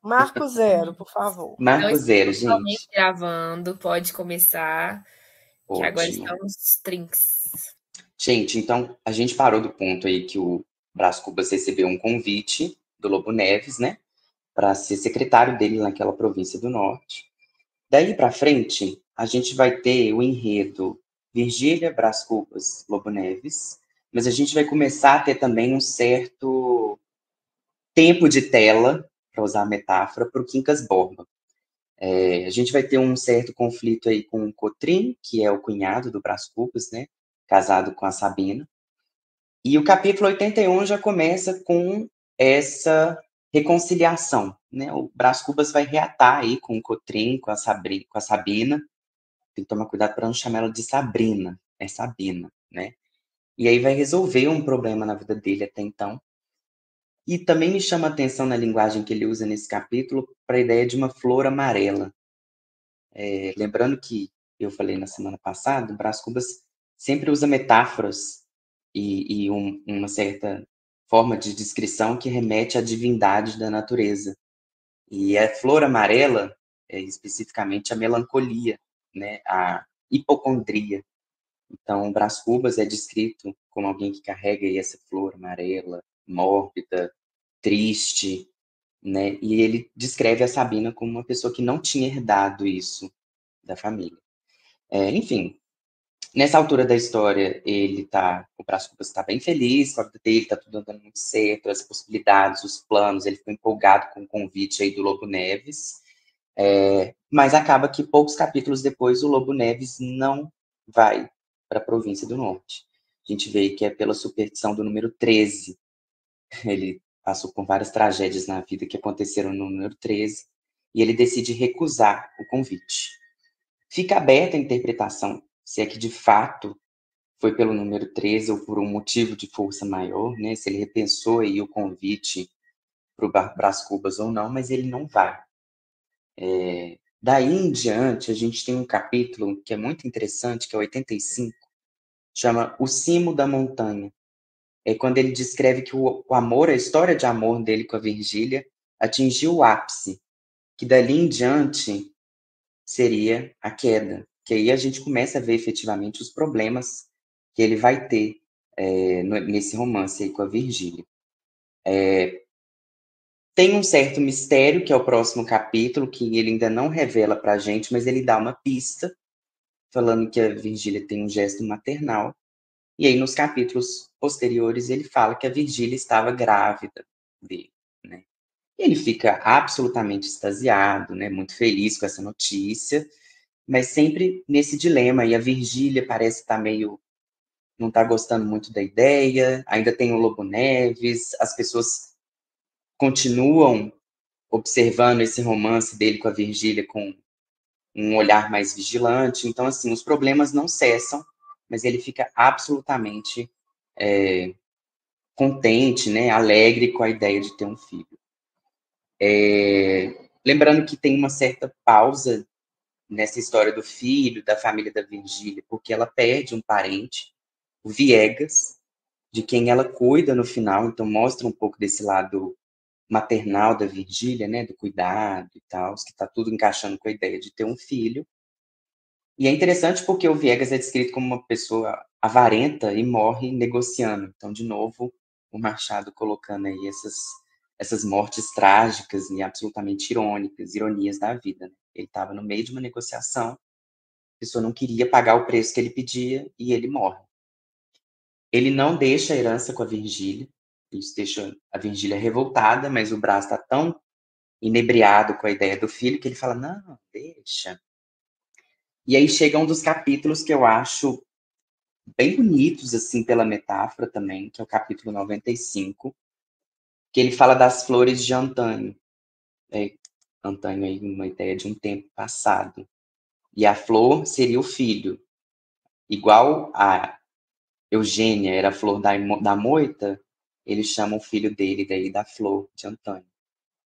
Marco zero, por favor. Não Marco estamos zero, somente gente. gravando, pode começar, que agora Ótimo. estamos trinks. Gente, então a gente parou do ponto aí que o Brás Cubas recebeu um convite do Lobo Neves, né, para ser secretário dele naquela província do norte. Daí para frente, a gente vai ter o enredo Virgília, Brás Cubas, Lobo Neves, mas a gente vai começar a ter também um certo tempo de tela, para usar a metáfora, para o Quincas Borba. A gente vai ter um certo conflito aí com o Cotrim, que é o cunhado do Brás Cubas, né, casado com a Sabina. E o capítulo 81 já começa com essa reconciliação, né? O Brás Cubas vai reatar aí com o Cotrim, com a Sabina. Tem que tomar cuidado para não chamar ela de Sabrina, é Sabina, né? E aí vai resolver um problema na vida dele até então. E também me chama a atenção na linguagem que ele usa nesse capítulo para a ideia de uma flor amarela. Lembrando que eu falei na semana passada, o Brás Cubas sempre usa metáforas e uma certa forma de descrição que remete à divindade da natureza. E a flor amarela é especificamente a melancolia, né? A hipocondria. Então, o Brás Cubas é descrito como alguém que carrega aí essa flor amarela, mórbida, triste, né? E ele descreve a Sabina como uma pessoa que não tinha herdado isso da família. Enfim, nessa altura da história, o Brás Cubas está bem feliz com a vida dele, está tudo andando muito certo, as possibilidades, os planos, ele ficou empolgado com o convite aí do Lobo Neves, mas acaba que poucos capítulos depois o Lobo Neves não vai para a província do Norte. A gente vê que é pela superstição do número 13. Ele passou por várias tragédias na vida que aconteceram no número 13 e ele decide recusar o convite. Fica aberta a interpretação se é que de fato foi pelo número 13 ou por um motivo de força maior, né? Se ele repensou aí o convite para o Brás Cubas ou não, mas ele não vai. Daí em diante, a gente tem um capítulo que é muito interessante, que é 85, chama O Cimo da Montanha. É quando ele descreve que o amor, a história de amor dele com a Virgília, atingiu o ápice, que dali em diante seria a queda. Que aí a gente começa a ver efetivamente os problemas que ele vai ter nesse romance aí com a Virgília. Tem um certo mistério, que é o próximo capítulo, que ele ainda não revela pra gente, mas ele dá uma pista, falando que a Virgília tem um gesto maternal. E aí, nos capítulos posteriores, ele fala que a Virgília estava grávida dele, né? E ele fica absolutamente extasiado, né? Muito feliz com essa notícia, mas sempre nesse dilema. E a Virgília parece estar meio... não está gostando muito da ideia, ainda tem o Lobo Neves, as pessoas continuam observando esse romance dele com a Virgília com um olhar mais vigilante. Então, assim, os problemas não cessam, mas ele fica absolutamente contente, né, alegre com a ideia de ter um filho. Lembrando que tem uma certa pausa nessa história do filho, da família da Virgília, porque ela perde um parente, o Viegas, de quem ela cuida no final, então mostra um pouco desse lado maternal da Virgília, né, do cuidado e tal, que está tudo encaixando com a ideia de ter um filho. E é interessante porque o Viegas é descrito como uma pessoa avarenta e morre negociando. Então, de novo, o Machado colocando aí essas mortes trágicas e absolutamente irônicas, ironias da vida, né? Ele estava no meio de uma negociação, a pessoa não queria pagar o preço que ele pedia e ele morre. Ele não deixa a herança com a Virgília, isso deixa a Virgília revoltada, mas o Brás está tão inebriado com a ideia do filho que ele fala, não, deixa. E aí chega um dos capítulos que eu acho bem bonitos, assim, pela metáfora também, que é o capítulo 95, que ele fala das flores de Antânio. Antânio aí, uma ideia de um tempo passado. E a flor seria o filho. Igual a Eugênia era a flor da moita, ele chama o filho dele daí da flor de Antânio,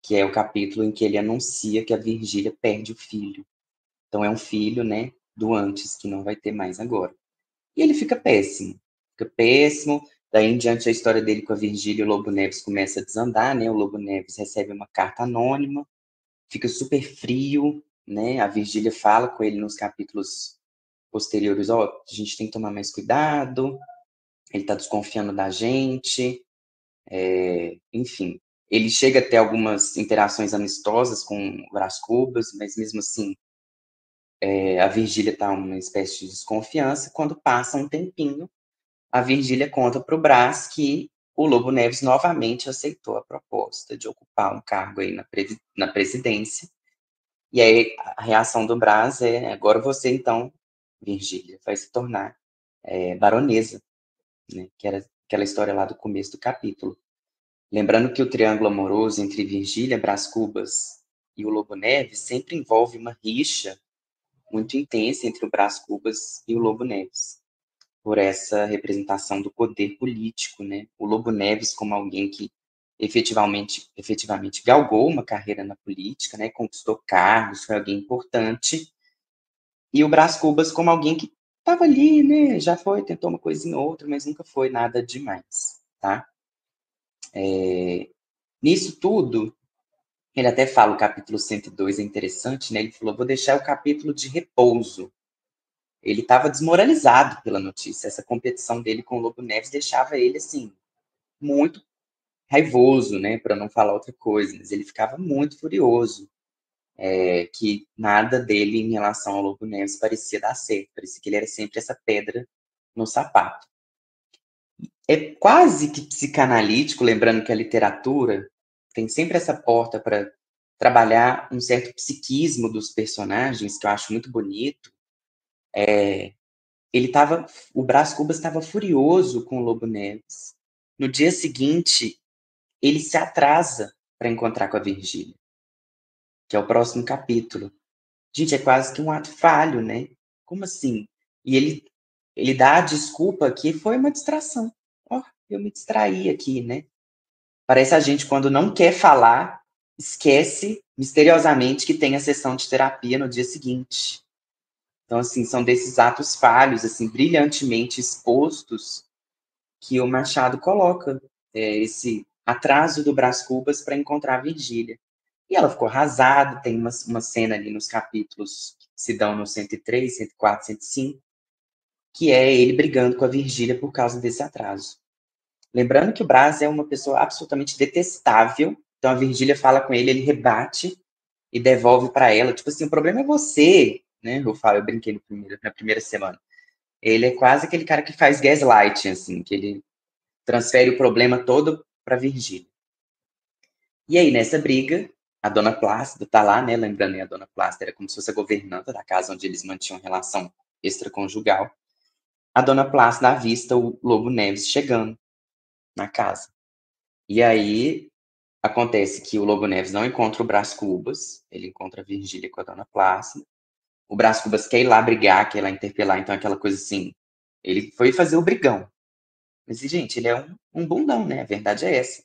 que é o capítulo em que ele anuncia que a Virgília perde o filho. Então é um filho, né, do antes, que não vai ter mais agora. E ele fica péssimo. Fica péssimo. Daí em diante a história dele com a Virgília e o Lobo Neves começa a desandar, né? O Lobo Neves recebe uma carta anônima fica super frio, né? A Virgília fala com ele nos capítulos posteriores, ó, a gente tem que tomar mais cuidado, ele tá desconfiando da gente, enfim. Ele chega a ter algumas interações amistosas com o Brás Cubas, mas mesmo assim, a Virgília tá uma espécie de desconfiança. Quando passa um tempinho, a Virgília conta para o Brás que o Lobo Neves novamente aceitou a proposta de ocupar um cargo aí na presidência. E aí a reação do Brás é: agora você então, Virgília, vai se tornar baronesa, né? Que era aquela história lá do começo do capítulo. Lembrando que o triângulo amoroso entre Virgília, Brás Cubas e o Lobo Neves sempre envolve uma rixa muito intensa entre o Brás Cubas e o Lobo Neves, por essa representação do poder político, né? O Lobo Neves como alguém que efetivamente galgou uma carreira na política, né? Conquistou cargos, foi alguém importante, e o Brás Cubas como alguém que estava ali, né? Já foi, tentou uma coisinha ou outra, mas nunca foi nada demais, tá? Nisso tudo, ele até fala, o capítulo 102 é interessante, né? Ele falou, vou deixar o capítulo de repouso. Ele estava desmoralizado pela notícia. Essa competição dele com o Lobo Neves deixava ele, assim, muito raivoso, né? Para não falar outra coisa. Mas ele ficava muito furioso. Que nada dele em relação ao Lobo Neves parecia dar certo. Parecia que ele era sempre essa pedra no sapato. É quase que psicanalítico, lembrando que a literatura tem sempre essa porta para trabalhar um certo psiquismo dos personagens, que eu acho muito bonito. O Brás Cubas estava furioso com o Lobo Neves. No dia seguinte, ele se atrasa para encontrar com a Virgília, que é o próximo capítulo. Gente, é quase que um ato falho, né? Como assim? E ele dá a desculpa que foi uma distração. Ó, eu me distraí aqui, né? Parece a gente, quando não quer falar, esquece misteriosamente que tem a sessão de terapia no dia seguinte. Então, assim, são desses atos falhos, assim, brilhantemente expostos, que o Machado coloca esse atraso do Brás Cubas para encontrar a Virgília. E ela ficou arrasada, tem uma cena ali nos capítulos que se dão no 103, 104, 105, que é ele brigando com a Virgília por causa desse atraso. Lembrando que o Brás é uma pessoa absolutamente detestável, então a Virgília fala com ele, ele rebate e devolve para ela, tipo assim, o problema é você, né? Eu brinquei na primeira semana. Ele é quase aquele cara que faz gaslighting, assim, que ele transfere o problema todo para Virgília. E aí, nessa briga, a Dona Plácida tá lá, né? Lembrando, a Dona Plácida era como se fosse a governanta da casa onde eles mantinham relação extraconjugal. A Dona Plácida avista o Lobo Neves chegando na casa. E aí, acontece que o Lobo Neves não encontra o Brás Cubas, ele encontra a Virgília com a Dona Plácida. O Brás Cubas quer ir lá brigar, quer ir lá interpelar, então aquela coisa assim. Ele foi fazer o brigão. Mas, gente, ele é um bundão, né? A verdade é essa.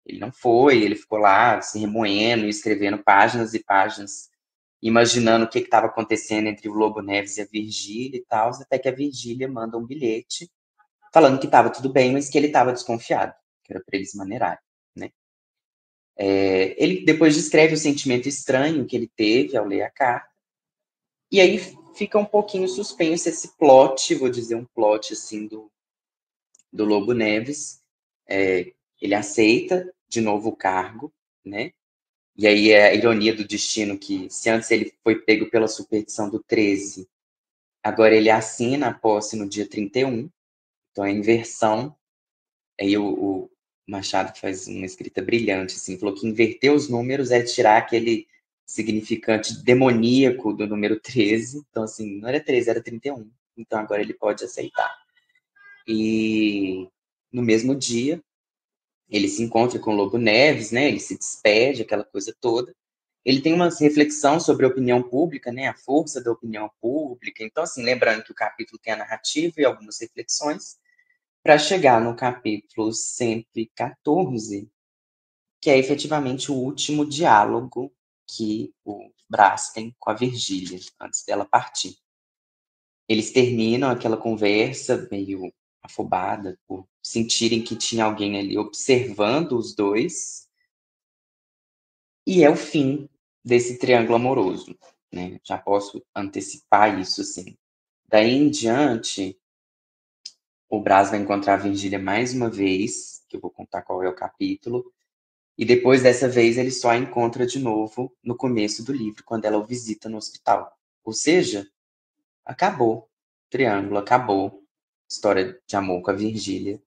Ele não foi, ele ficou lá se remoendo e escrevendo páginas e páginas, imaginando o que estava acontecendo entre o Lobo Neves e a Virgília e tal, até que a Virgília manda um bilhete falando que estava tudo bem, mas que ele estava desconfiado, que era para eles maneirarem, né? Ele depois descreve o sentimento estranho que ele teve ao ler a carta, e aí fica um pouquinho suspenso esse plot, vou dizer um plot assim do Lobo Neves. Ele aceita de novo o cargo, né? E aí é a ironia do destino que, se antes ele foi pego pela superstição do 13, agora ele assina a posse no dia 31, então é inversão. Aí o Machado faz uma escrita brilhante, assim, falou que inverter os números é tirar aquele significante demoníaco do número 13, então assim, não era 13, era 31, então agora ele pode aceitar. E no mesmo dia, ele se encontra com o Lobo Neves, né? Ele se despede, aquela coisa toda. Ele tem uma reflexão sobre a opinião pública, né? A força da opinião pública. Então, assim, lembrando que o capítulo tem a narrativa e algumas reflexões, para chegar no capítulo 114, que é efetivamente o último diálogo que o Brás tem com a Virgília, antes dela partir. Eles terminam aquela conversa meio afobada, por sentirem que tinha alguém ali observando os dois. E é o fim desse triângulo amoroso, né? Já posso antecipar isso, assim. Daí em diante, o Brás vai encontrar a Virgília mais uma vez, que eu vou contar qual é o capítulo, e depois dessa vez ele só a encontra de novo no começo do livro, quando ela o visita no hospital. Ou seja, acabou. Triângulo, acabou. História de amor com a Virgília,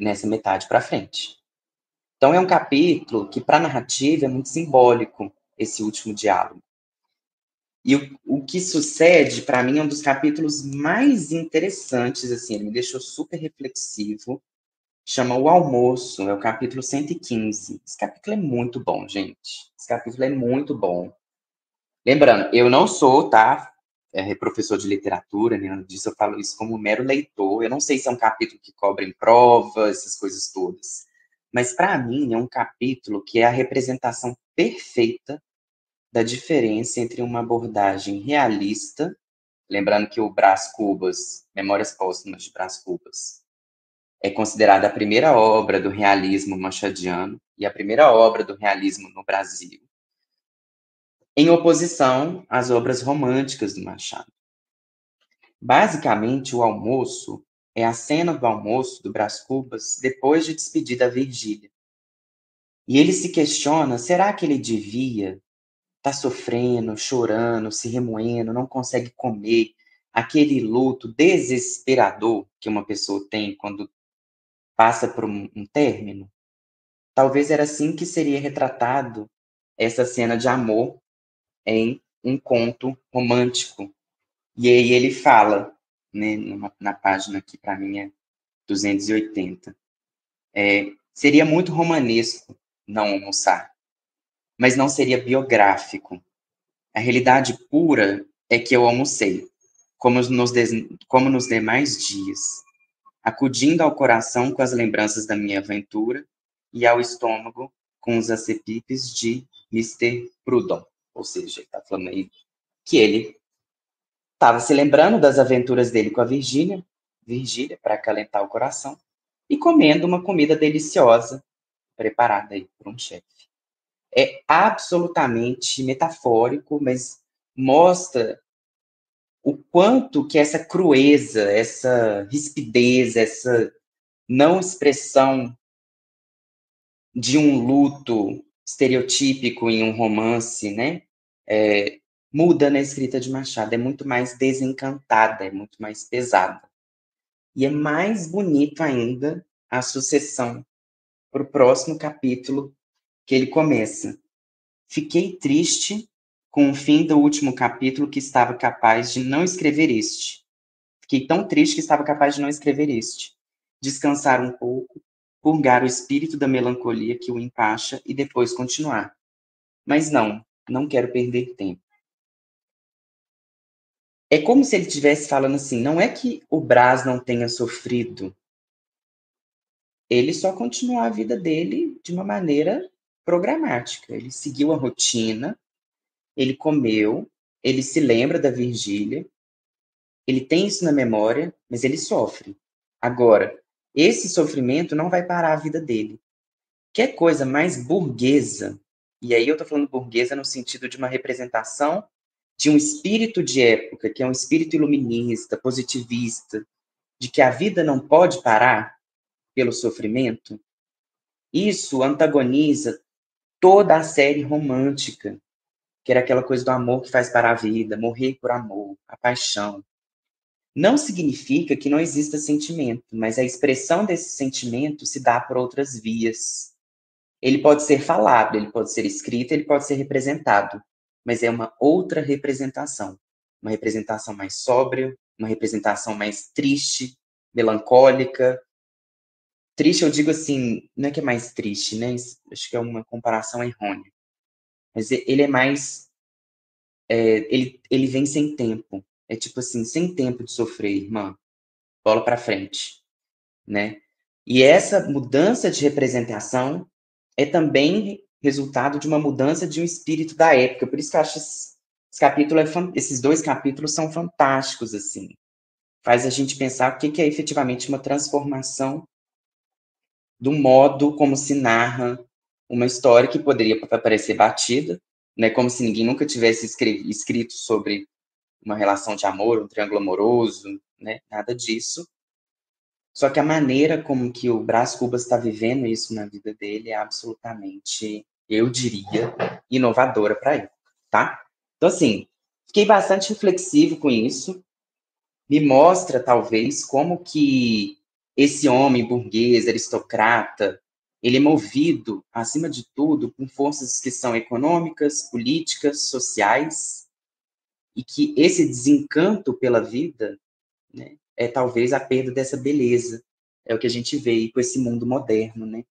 nessa metade para frente. Então é um capítulo que, para a narrativa, é muito simbólico, esse último diálogo. E o que sucede, para mim, é um dos capítulos mais interessantes, assim, ele me deixou super reflexivo. Chama O Almoço, é o capítulo 115. Esse capítulo é muito bom, gente. Esse capítulo é muito bom. Lembrando, eu não sou, tá, professor de literatura, nem nada disso, eu falo isso como mero leitor. Eu não sei se é um capítulo que cobre prova, essas coisas todas. Mas, para mim, é um capítulo que é a representação perfeita da diferença entre uma abordagem realista, lembrando que o Brás Cubas, Memórias Póstumas de Brás Cubas, é considerada a primeira obra do realismo machadiano e a primeira obra do realismo no Brasil, em oposição às obras românticas do Machado. Basicamente, o almoço é a cena do almoço do Brás Cubas depois de despedir da Virgília. E ele se questiona, será que ele devia estar sofrendo, chorando, se remoendo, não consegue comer, aquele luto desesperador que uma pessoa tem quando passa por um término? Talvez era assim que seria retratado essa cena de amor em um conto romântico. E aí ele fala, né, na página que para mim é 280, seria muito romanesco não almoçar, mas não seria biográfico. A realidade pura é que eu almocei, como nos demais dias, acudindo ao coração com as lembranças da minha aventura e ao estômago com os acepipes de Mr. Proudhon. Ou seja, ele está falando aí que ele estava se lembrando das aventuras dele com a Virgília, para acalentar o coração, e comendo uma comida deliciosa, preparada aí por um chefe. É absolutamente metafórico, mas mostra o quanto que essa crueza, essa rispidez, essa não expressão de um luto estereotípico em um romance, né? Muda na escrita de Machado, é muito mais desencantada, é muito mais pesada. E é mais bonito ainda a sucessão para o próximo capítulo que ele começa. Fiquei triste com o fim do último capítulo que estava capaz de não escrever este. Fiquei tão triste que estava capaz de não escrever este. Descansar um pouco, purgar o espírito da melancolia que o empacha e depois continuar. Mas não quero perder tempo. É como se ele estivesse falando assim, não é que o Brás não tenha sofrido, ele só continuou a vida dele de uma maneira programática. Ele seguiu a rotina, ele comeu, ele se lembra da Virgília, ele tem isso na memória, mas ele sofre. Agora, esse sofrimento não vai parar a vida dele. Que coisa mais burguesa, e aí eu estou falando burguesa no sentido de uma representação de um espírito de época, que é um espírito iluminista, positivista, de que a vida não pode parar pelo sofrimento, isso antagoniza toda a série romântica, que era aquela coisa do amor que faz parar a vida, morrer por amor, a paixão. Não significa que não exista sentimento, mas a expressão desse sentimento se dá por outras vias. Ele pode ser falado, ele pode ser escrito, ele pode ser representado, mas é uma outra representação. Uma representação mais sóbria, uma representação mais triste, melancólica. Triste, eu digo assim, não é que é mais triste, né? Acho que é uma comparação errônea. Mas ele é mais... ele vem sem tempo. É tipo assim, sem tempo de sofrer, irmã. Bola pra frente, né? E essa mudança de representação é também resultado de uma mudança de um espírito da época. Por isso que eu acho esses dois capítulos são fantásticos, assim. Faz a gente pensar o que é efetivamente uma transformação do modo como se narra uma história que poderia parecer batida, né? Como se ninguém nunca tivesse escrito sobre uma relação de amor, um triângulo amoroso, né? Nada disso. Só que a maneira como que o Brás Cubas está vivendo isso na vida dele é absolutamente, eu diria, inovadora para ele, tá? Então, assim, fiquei bastante reflexivo com isso. Me mostra, talvez, como que esse homem burguês, aristocrata, ele é movido, acima de tudo, por forças que são econômicas, políticas, sociais, e que esse desencanto pela vida, né, é talvez a perda dessa beleza. É o que a gente vê aí com esse mundo moderno, né?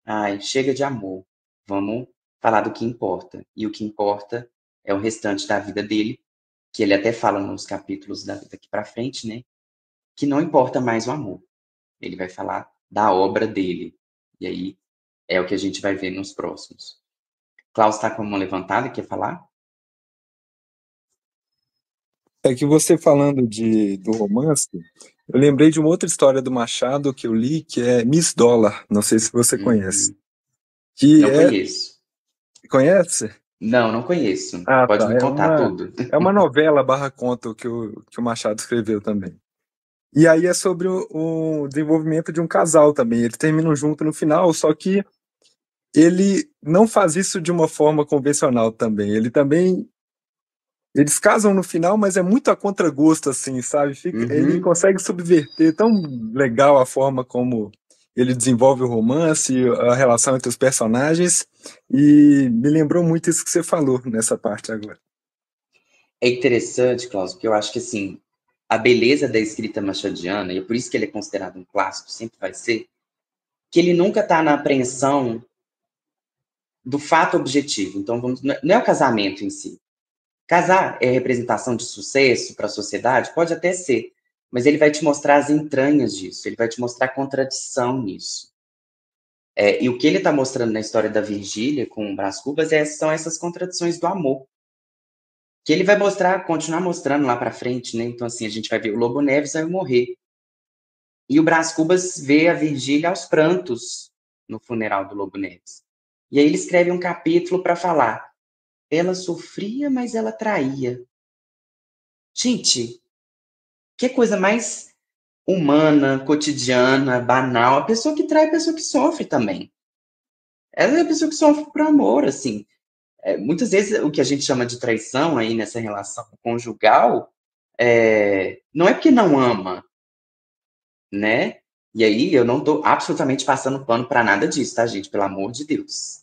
Ai, chega de amor. Vamos falar do que importa. E o que importa é o restante da vida dele, que ele até fala nos capítulos daqui para frente, né? Que não importa mais o amor. Ele vai falar da obra dele. E aí é o que a gente vai ver nos próximos. Klaus está com a mão levantada, quer falar? É que você falando do romance, eu lembrei de uma outra história do Machado que eu li, que é Miss Dollar. Não sei se você conhece. Que Não conheço. Conhece? Não conheço. Ah, Pode tá. me contar tudo. É uma novela barra conto que o Machado escreveu também. E aí é sobre o desenvolvimento de um casal também. Eles terminam junto no final, só que ele não faz isso de uma forma convencional também. Eles casam no final, mas é muito a contragosto, assim, sabe? Ele consegue subverter tão legal a forma como ele desenvolve o romance, a relação entre os personagens, e me lembrou muito isso que você falou nessa parte agora. É interessante, Klaus, porque eu acho que, assim, a beleza da escrita machadiana, e é por isso que ele é considerado um clássico, sempre vai ser, que ele nunca está na apreensão do fato objetivo. Então, não é o casamento em si. Casar é representação de sucesso para a sociedade? Pode até ser, mas ele vai te mostrar as entranhas disso, ele vai te mostrar a contradição nisso. E o que ele está mostrando na história da Virgília com o Brás Cubas são essas contradições do amor, que ele vai continuar mostrando lá para frente, né? Então, assim, a gente vai ver o Lobo Neves vai morrer. E o Brás Cubas vê a Virgília aos prantos no funeral do Lobo Neves. E aí ele escreve um capítulo para falar: ela sofria, mas ela traía. Gente, que coisa mais humana, cotidiana, banal. A pessoa que trai é a pessoa que sofre também. Ela é a pessoa que sofre por amor, assim. Muitas vezes o que a gente chama de traição aí nessa relação conjugal não é porque não ama, né? E aí eu não estou absolutamente passando pano para nada disso, tá, gente? Pelo amor de Deus.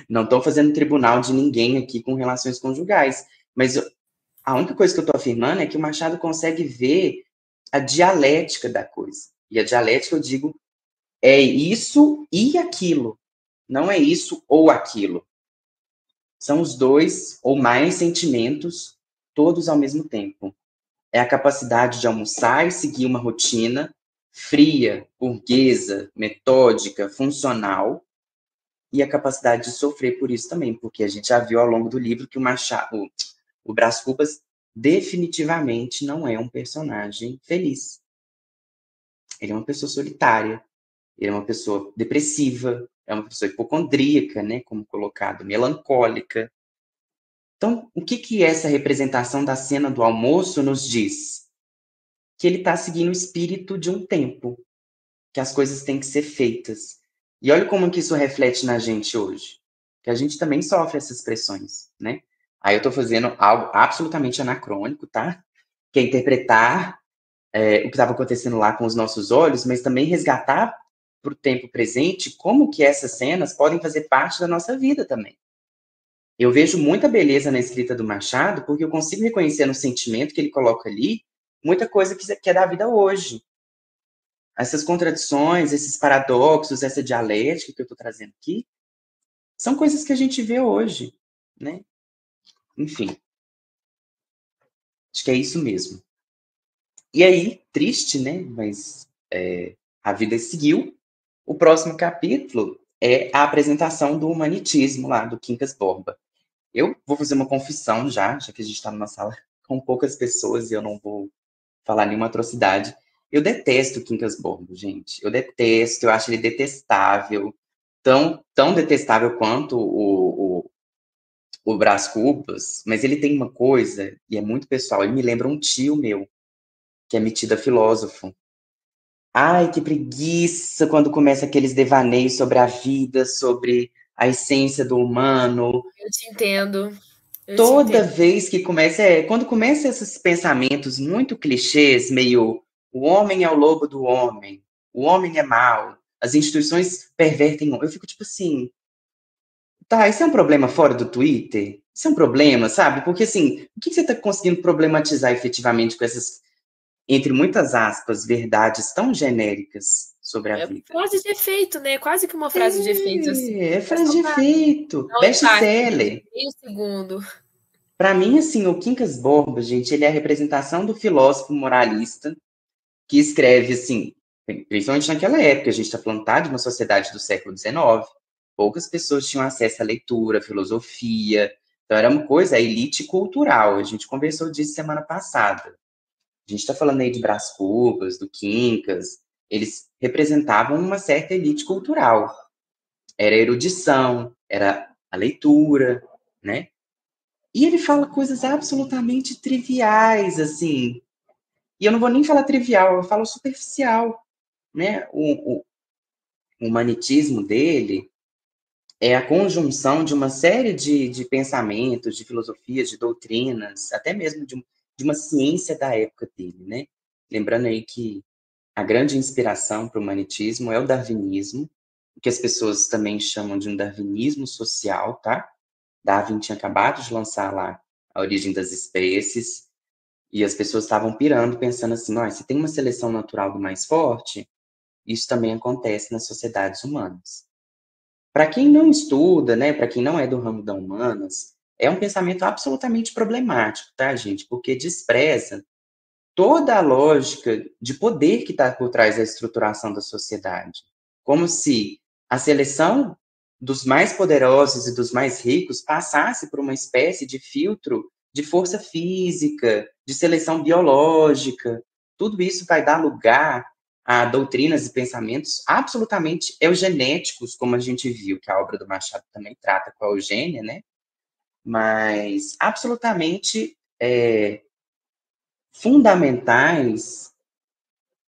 Não estou fazendo tribunal de ninguém aqui com relações conjugais. Mas a única coisa que eu estou afirmando é que o Machado consegue ver a dialética da coisa. E a dialética, eu digo, é isso e aquilo. Não é isso ou aquilo. São os dois ou mais sentimentos, todos ao mesmo tempo. É a capacidade de almoçar e seguir uma rotina fria, burguesa, metódica, funcional, e a capacidade de sofrer por isso também, porque a gente já viu ao longo do livro que o Brás Cubas definitivamente não é um personagem feliz. Ele é uma pessoa solitária, ele é uma pessoa depressiva, é uma pessoa hipocondríaca, né, como colocado, melancólica. Então, o que essa representação da cena do almoço nos diz? Que ele está seguindo o espírito de um tempo, que as coisas têm que ser feitas. E olha como que isso reflete na gente hoje, que a gente também sofre essas pressões, né? Aí eu estou fazendo algo absolutamente anacrônico, tá? Que é interpretar o que estava acontecendo lá com os nossos olhos, mas também resgatar para o tempo presente como que essas cenas podem fazer parte da nossa vida também. Eu vejo muita beleza na escrita do Machado, porque eu consigo reconhecer no sentimento que ele coloca ali muita coisa que é da vida hoje. Essas contradições, esses paradoxos, essa dialética que eu estou trazendo aqui, são coisas que a gente vê hoje, né? Enfim, acho que é isso mesmo. E aí, triste, né? Mas a vida seguiu. O próximo capítulo é a apresentação do humanitismo lá, do Quincas Borba. Eu vou fazer uma confissão já que a gente está numa sala com poucas pessoas e eu não vou falar nenhuma atrocidade. Eu detesto o Quincas Borba, gente. Eu detesto, eu acho ele detestável. Tão detestável quanto o o Brás Cubas, mas ele tem uma coisa, e é muito pessoal, ele me lembra um tio meu, que é metido a filósofo. Ai, que preguiça quando começa aqueles devaneios sobre a vida, sobre a essência do humano. Eu te entendo. Toda vez que começa, quando começa esses pensamentos muito clichês, meio o homem é o lobo do homem, o homem é mau, as instituições pervertem, eu fico tipo assim, tá, isso é um problema fora do Twitter? Isso é um problema, sabe? Porque assim, o que você está conseguindo problematizar efetivamente com essas, entre muitas aspas, verdades tão genéricas sobre a vida? Frase de efeito, né? Quase que uma frase de efeito. Assim. É frase de efeito, best-seller. Meio segundo. Para mim, assim, o Quincas Borba, gente, ele é a representação do filósofo moralista que escreve, assim, principalmente naquela época, a gente está falando de uma sociedade do século XIX, poucas pessoas tinham acesso à leitura, à filosofia, então era uma coisa, a elite cultural, a gente conversou disso semana passada. A gente está falando aí de Brás Cubas, do Quincas, eles representavam uma certa elite cultural. Era a erudição, era a leitura, né? E ele fala coisas absolutamente triviais, assim. E eu não vou nem falar trivial, eu falo superficial, né? O humanitismo dele é a conjunção de uma série de pensamentos, de filosofias, de doutrinas, até mesmo de uma ciência da época dele, né? Lembrando aí que a grande inspiração para o humanitismo é o darwinismo, que as pessoas também chamam de um darwinismo social, tá? Darwin tinha acabado de lançar lá A Origem das Espécies, e as pessoas estavam pirando, pensando assim, se tem uma seleção natural do mais forte, isso também acontece nas sociedades humanas. Para quem não estuda, né, para quem não é do ramo da humanas, é um pensamento absolutamente problemático, tá, gente? Porque despreza toda a lógica de poder que está por trás da estruturação da sociedade. Como se a seleção dos mais poderosos e dos mais ricos passasse por uma espécie de filtro de força física, de seleção biológica. Tudo isso vai dar lugar a doutrinas e pensamentos absolutamente eugenéticos, como a gente viu, que a obra do Machado também trata com a eugênia, né? Mas absolutamente fundamentais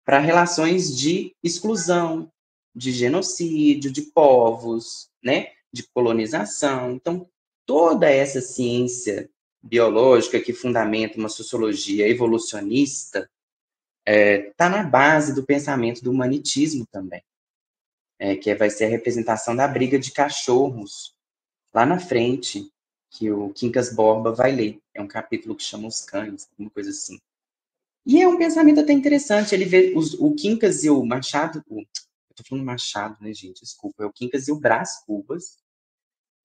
para relações de exclusão, de genocídio, de povos, né? De colonização. Então, toda essa ciência biológica que fundamenta uma sociologia evolucionista está na base do pensamento do humanitismo também, que vai ser a representação da briga de cachorros lá na frente, que o Quincas Borba vai ler. É um capítulo que chama Os Cães, alguma coisa assim. E é um pensamento até interessante. Ele vê o Quincas e o Machado. Eu tô falando Machado, né, gente? Desculpa. É o Quincas e o Brás Cubas.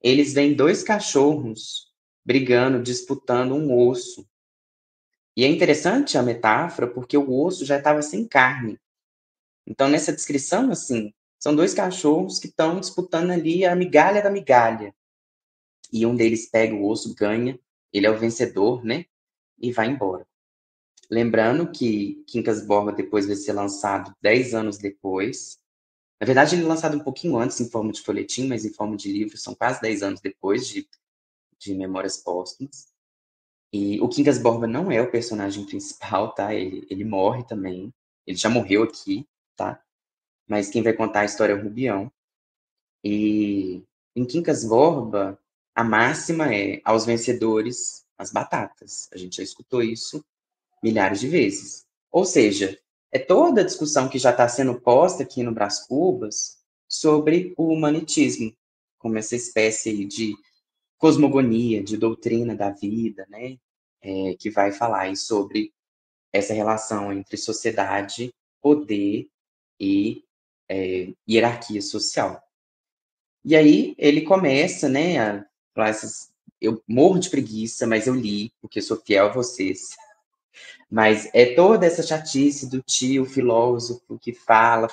Eles veem dois cachorros brigando, disputando um osso. E é interessante a metáfora, porque o osso já estava sem carne. Então, nessa descrição, assim, são dois cachorros que estão disputando ali a migalha da migalha. E um deles pega o osso, ganha, ele é o vencedor, né? E vai embora. Lembrando que Quincas Borba depois vai ser lançado 10 anos depois. Na verdade, ele é lançado um pouquinho antes, em forma de folhetim, mas em forma de livro, são quase 10 anos depois de Memórias Póstumas. E o Quincas Borba não é o personagem principal, tá? Ele morre também. Ele já morreu aqui, tá? Mas quem vai contar a história é o Rubião. E em Quincas Borba, a máxima é aos vencedores as batatas. A gente já escutou isso milhares de vezes. Ou seja, é toda a discussão que já está sendo posta aqui no Brás Cubas sobre o humanitismo, como essa espécie de cosmogonia, de doutrina da vida, né? Que vai falar aí sobre essa relação entre sociedade, poder e hierarquia social. E aí ele começa, né, a falar eu morro de preguiça, mas eu li, porque sou fiel a vocês. Mas é toda essa chatice do tio filósofo que fala,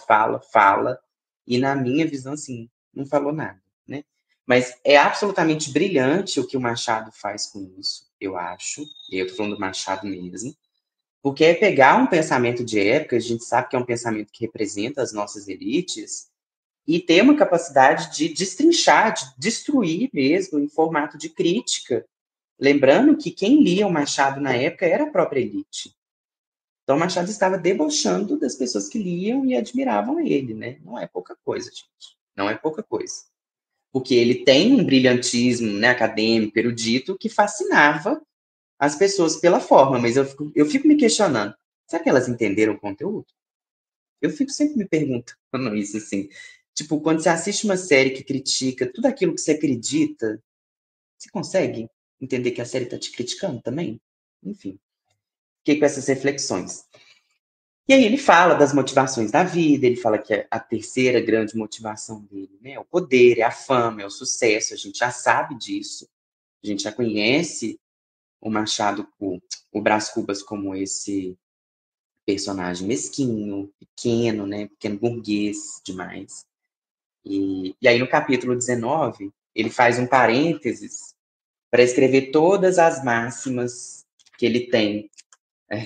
e na minha visão, assim, não falou nada, né? Mas é absolutamente brilhante o que o Machado faz com isso, eu acho, e eu tô falando do Machado mesmo, porque é pegar um pensamento de época, a gente sabe que é um pensamento que representa as nossas elites, e ter uma capacidade de destrinchar, de destruir mesmo em formato de crítica. Lembrando que quem lia o Machado na época era a própria elite. Então, o Machado estava debochando das pessoas que liam e admiravam ele, né? Não é pouca coisa, gente. Não é pouca coisa. Porque ele tem um brilhantismo, né, acadêmico, erudito, que fascinava as pessoas pela forma. Mas eu fico me questionando, será que elas entenderam o conteúdo? Eu fico sempre me perguntando isso, assim. Tipo, quando você assiste uma série que critica tudo aquilo que você acredita, você consegue entender que a série está te criticando também? Enfim, fiquei com essas reflexões. E aí ele fala das motivações da vida, ele fala que a terceira grande motivação dele, né, é o poder, é a fama, é o sucesso, a gente já sabe disso, a gente já conhece o Machado, o Brás Cubas como esse personagem mesquinho, pequeno, né, pequeno burguês demais. E aí no capítulo 19, ele faz um parênteses para escrever todas as máximas que ele tem.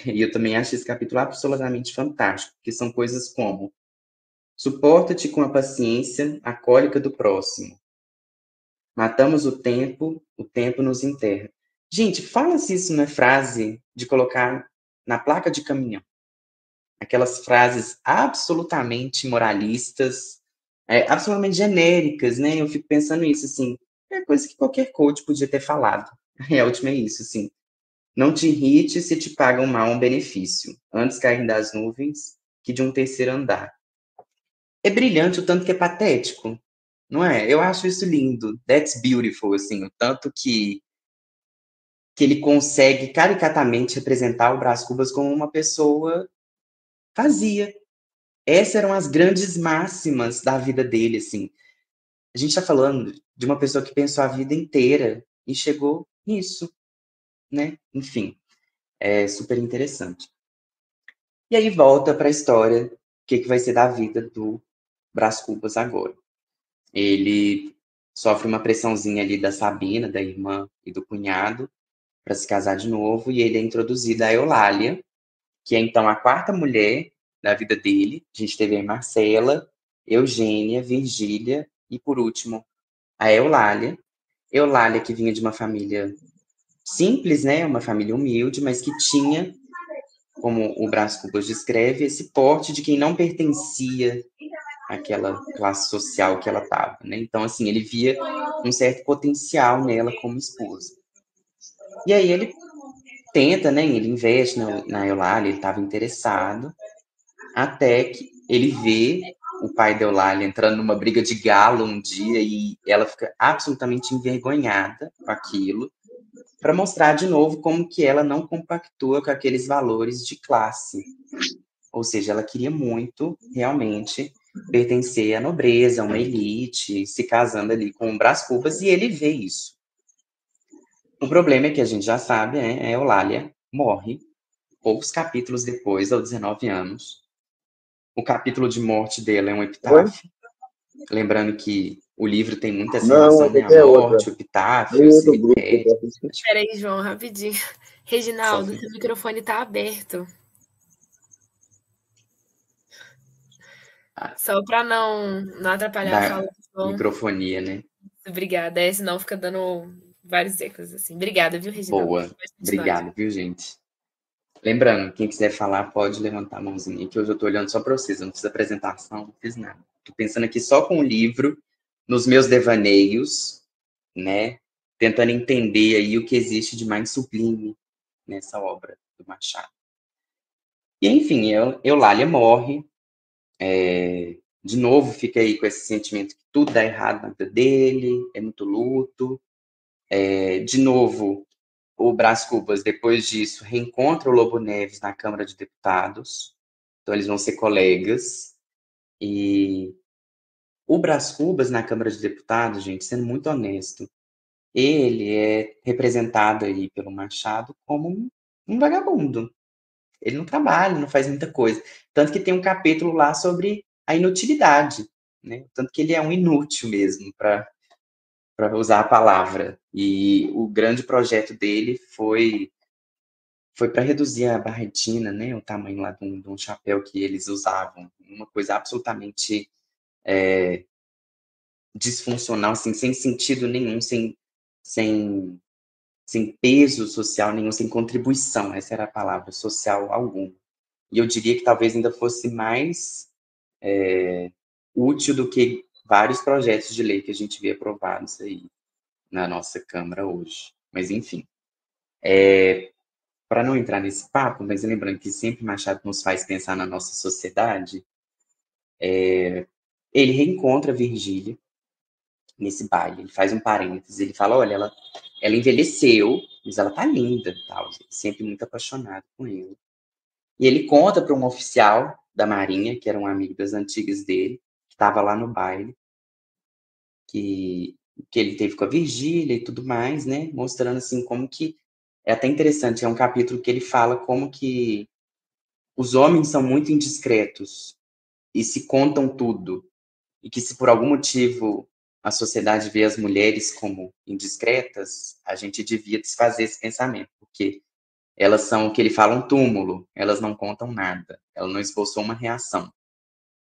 E eu também acho esse capítulo absolutamente fantástico, porque são coisas como: suporta-te com a paciência a cólica do próximo. Matamos o tempo nos enterra. Gente, fala se isso não é frase de colocar na placa de caminhão. Aquelas frases absolutamente moralistas, absolutamente genéricas, né? Eu fico pensando nisso, assim, é coisa que qualquer coach podia ter falado. A última é isso, assim. Não te irrite se te pagam mal um benefício, antes cair das nuvens que de um terceiro andar. É brilhante o tanto que é patético, não é? Eu acho isso lindo. That's beautiful, assim, o tanto que ele consegue caricatamente representar o Brás Cubas como uma pessoa vazia. Essas eram as grandes máximas da vida dele, assim. A gente está falando de uma pessoa que pensou a vida inteira e chegou nisso, né? Enfim, é super interessante. E aí volta para a história, o que vai ser da vida do Brás Cubas agora. Ele sofre uma pressãozinha ali da Sabina, da irmã e do cunhado, para se casar de novo, e ele é introduzido a Eulália, que é então a quarta mulher da vida dele. A gente teve a Marcela, Eugênia, Virgília e, por último, a Eulália. Eulália, que vinha de uma família simples, né? Uma família humilde, mas que tinha, como o Brás Cubas descreve, esse porte de quem não pertencia àquela classe social que ela estava, né? Então, assim, ele via um certo potencial nela como esposa. E aí ele tenta, né? Ele investe na Eulália, ele estava interessado, até que ele vê o pai da Eulália entrando numa briga de galo um dia e ela fica absolutamente envergonhada com aquilo, para mostrar de novo como que ela não compactua com aqueles valores de classe. Ou seja, ela queria muito, realmente, pertencer à nobreza, a uma elite, se casando ali com o Brás Cubas, e ele vê isso. O problema é que a gente já sabe, né? A Eulália morre poucos capítulos depois, aos 19 anos. O capítulo de morte dela é um epitáfio. Lembrando que o livro tem muita essa relação, né? A morte, o epitáfio, o cemitério. Espera aí, João, rapidinho. Reginaldo, seu microfone está aberto. Só para não atrapalhar a fala do João. Microfonia, né? Obrigada. Senão fica dando vários ecos, assim. Obrigada, viu, Reginaldo? Boa. Obrigado, viu, gente? Lembrando, quem quiser falar, pode levantar a mãozinha, que hoje eu estou olhando só para vocês, eu não fiz apresentação, não fiz nada. Estou pensando aqui só com o livro, nos meus devaneios, né? Tentando entender aí o que existe de mais sublime nessa obra do Machado. E, enfim, Eulália morre, de novo fica aí com esse sentimento que tudo dá errado na vida dele, é muito luto. De novo, o Brás Cubas, depois disso, reencontra o Lobo Neves na Câmara de Deputados. Então, eles vão ser colegas. E o Brás Cubas, na Câmara de Deputados, gente, sendo muito honesto, ele é representado aí pelo Machado como um vagabundo. Ele não trabalha, não faz muita coisa. Tanto que tem um capítulo lá sobre a inutilidade, né? Tanto que ele é um inútil mesmo, para usar a palavra. E o grande projeto dele foi para reduzir a barretina, né? O tamanho lá de um chapéu que eles usavam. Uma coisa absolutamente disfuncional, assim, sem sentido nenhum, sem peso social nenhum, sem contribuição, essa era a palavra, social alguma. E eu diria que talvez ainda fosse mais útil do que vários projetos de lei que a gente vê aprovados aí na nossa Câmara hoje. Mas, enfim. Para não entrar nesse papo, mas lembrando que sempre Machado nos faz pensar na nossa sociedade, ele reencontra Virgília nesse baile, ele faz um parênteses, ele fala, olha, ela envelheceu, mas ela tá linda, tal, sempre muito apaixonado com ela. E ele conta para um oficial da Marinha, que era um amigo das antigas dele, que estava lá no baile, que ele teve com a Virgília e tudo mais, né? Mostrando assim como que é até interessante, é um capítulo que ele fala como que os homens são muito indiscretos e se contam tudo, e que se por algum motivo a sociedade vê as mulheres como indiscretas, a gente devia desfazer esse pensamento, porque elas são o que ele fala um túmulo, elas não contam nada, ela não esboçou uma reação.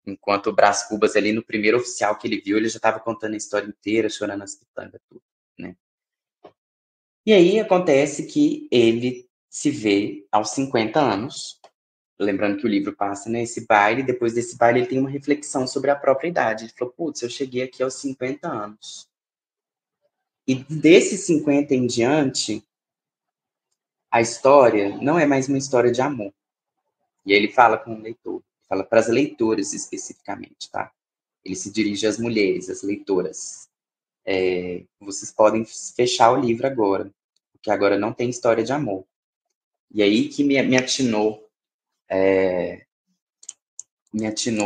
Enquanto o Brás Cubas ali no primeiro oficial que ele viu, ele já estava contando a história inteira, chorando as pitangas, tudo, né? E aí acontece que ele se vê aos 50 anos, lembrando que o livro passa nesse baile, depois desse baile ele tem uma reflexão sobre a própria idade. Ele falou, putz, eu cheguei aqui aos 50 anos. E desses 50 em diante, a história não é mais uma história de amor. E aí ele fala com o leitor, fala para as leitoras especificamente, tá? Ele se dirige às mulheres, às leitoras. Vocês podem fechar o livro agora, porque agora não tem história de amor. E aí que me atinou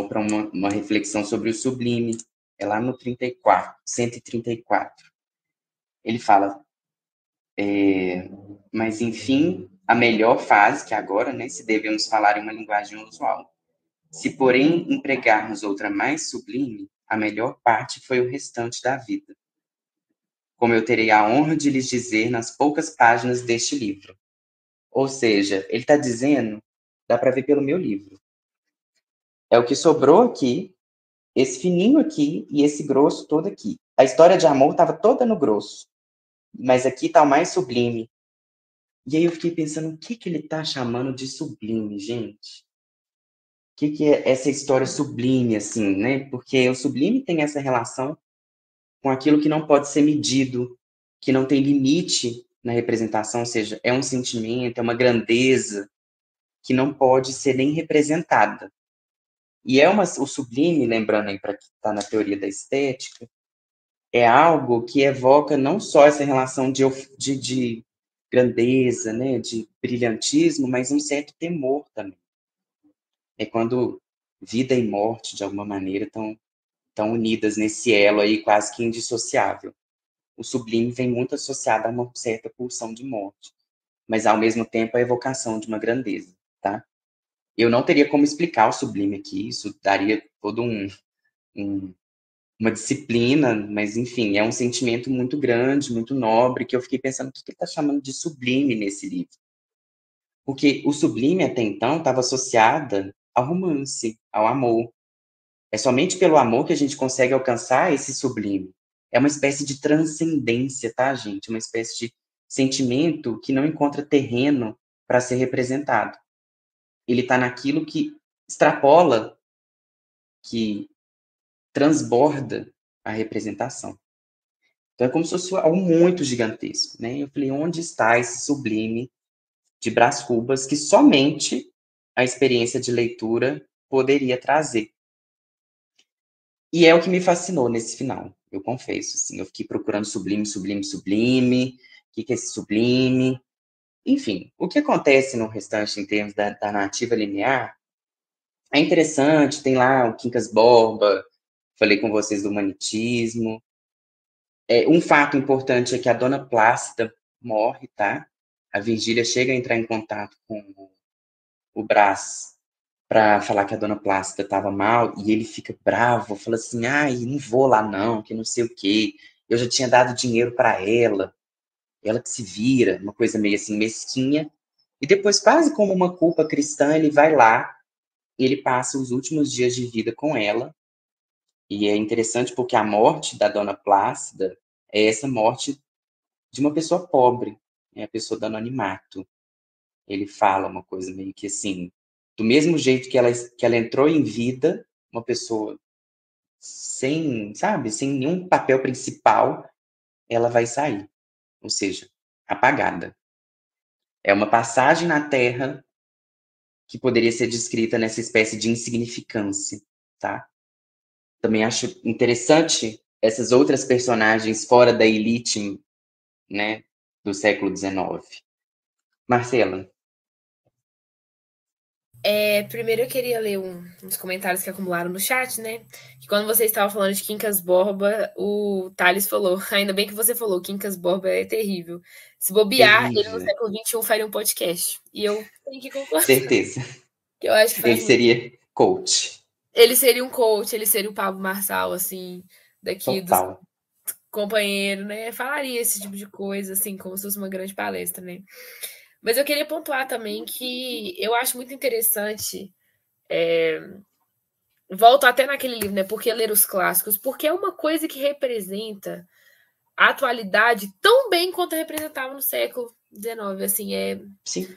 para uma reflexão sobre o sublime, é lá no 134. Ele fala, mas enfim, a melhor fase, que agora, né, se devemos falar em uma linguagem usual. Se, porém, empregarmos outra mais sublime, a melhor parte foi o restante da vida. Como eu terei a honra de lhes dizer nas poucas páginas deste livro. Ou seja, ele está dizendo, dá para ver pelo meu livro, é o que sobrou aqui, esse fininho aqui e esse grosso todo aqui. A história de amor estava toda no grosso, mas aqui está o mais sublime. E aí eu fiquei pensando, o que ele está chamando de sublime, gente? O que é essa história sublime, assim, né? Porque o sublime tem essa relação com aquilo que não pode ser medido, que não tem limite na representação, ou seja, é um sentimento, é uma grandeza que não pode ser nem representada. E o sublime, lembrando aí para quem está na teoria da estética, é algo que evoca não só essa relação de grandeza, né, de brilhantismo, mas um certo temor também. É quando vida e morte, de alguma maneira, estão unidas nesse elo aí quase que indissociável. O sublime vem muito associado a uma certa pulsão de morte, mas ao mesmo tempo a evocação de uma grandeza, tá? Eu não teria como explicar o sublime aqui, isso daria todo uma disciplina, mas enfim, é um sentimento muito grande, muito nobre, que eu fiquei pensando o que ele está chamando de sublime nesse livro. Porque o sublime até então estava associada ao romance, ao amor. É somente pelo amor que a gente consegue alcançar esse sublime. É uma espécie de transcendência, tá, gente? Uma espécie de sentimento que não encontra terreno para ser representado. Ele está naquilo que extrapola, que transborda a representação. Então é como se fosse algo muito gigantesco, né? Eu falei, onde está esse sublime de Brás Cubas que somente a experiência de leitura poderia trazer? E é o que me fascinou nesse final, eu confesso, assim, eu fiquei procurando sublime, sublime, sublime, o que é esse sublime? Enfim, o que acontece no restante em termos da narrativa linear é interessante, tem lá o Quincas Borba, falei com vocês do humanitismo. Um fato importante é que a Dona Plácida morre, tá? A Virgília chega a entrar em contato com o Brás para falar que a Dona Plácida estava mal, e ele fica bravo, fala assim, ai, não vou lá não, que não sei o quê, eu já tinha dado dinheiro para ela que se vira, uma coisa meio assim mesquinha, e depois quase como uma culpa cristã, ele vai lá, e ele passa os últimos dias de vida com ela, E é interessante porque a morte da Dona Plácida é essa morte de uma pessoa pobre, é a pessoa do anonimato. Ele fala uma coisa meio que assim, do mesmo jeito que ela entrou em vida, uma pessoa sem, sabe, sem nenhum papel principal, ela vai sair, ou seja, apagada. É uma passagem na Terra que poderia ser descrita nessa espécie de insignificância, tá? Também acho interessante essas outras personagens fora da elite, né, do século XIX. Marcela. Primeiro eu queria ler uns comentários que acumularam no chat, né? Que quando você estava falando de Quincas Borba, o Thales falou, ainda bem que você falou, Quincas Borba é terrível. Se bobear, ele no século XXI faria um podcast. E eu tenho que concordar. Certeza. Que eu acho que ele seria coach. Ele seria um coach, ele seria o Pablo Marçal, assim, daqui Total. dos companheiros, né? Falaria esse tipo de coisa, assim, como se fosse uma grande palestra, né? Mas eu queria pontuar também que eu acho muito interessante, volto até naquele livro, né? Por que ler os clássicos? Porque é uma coisa que representa a atualidade tão bem quanto representava no século XIX, assim, Sim.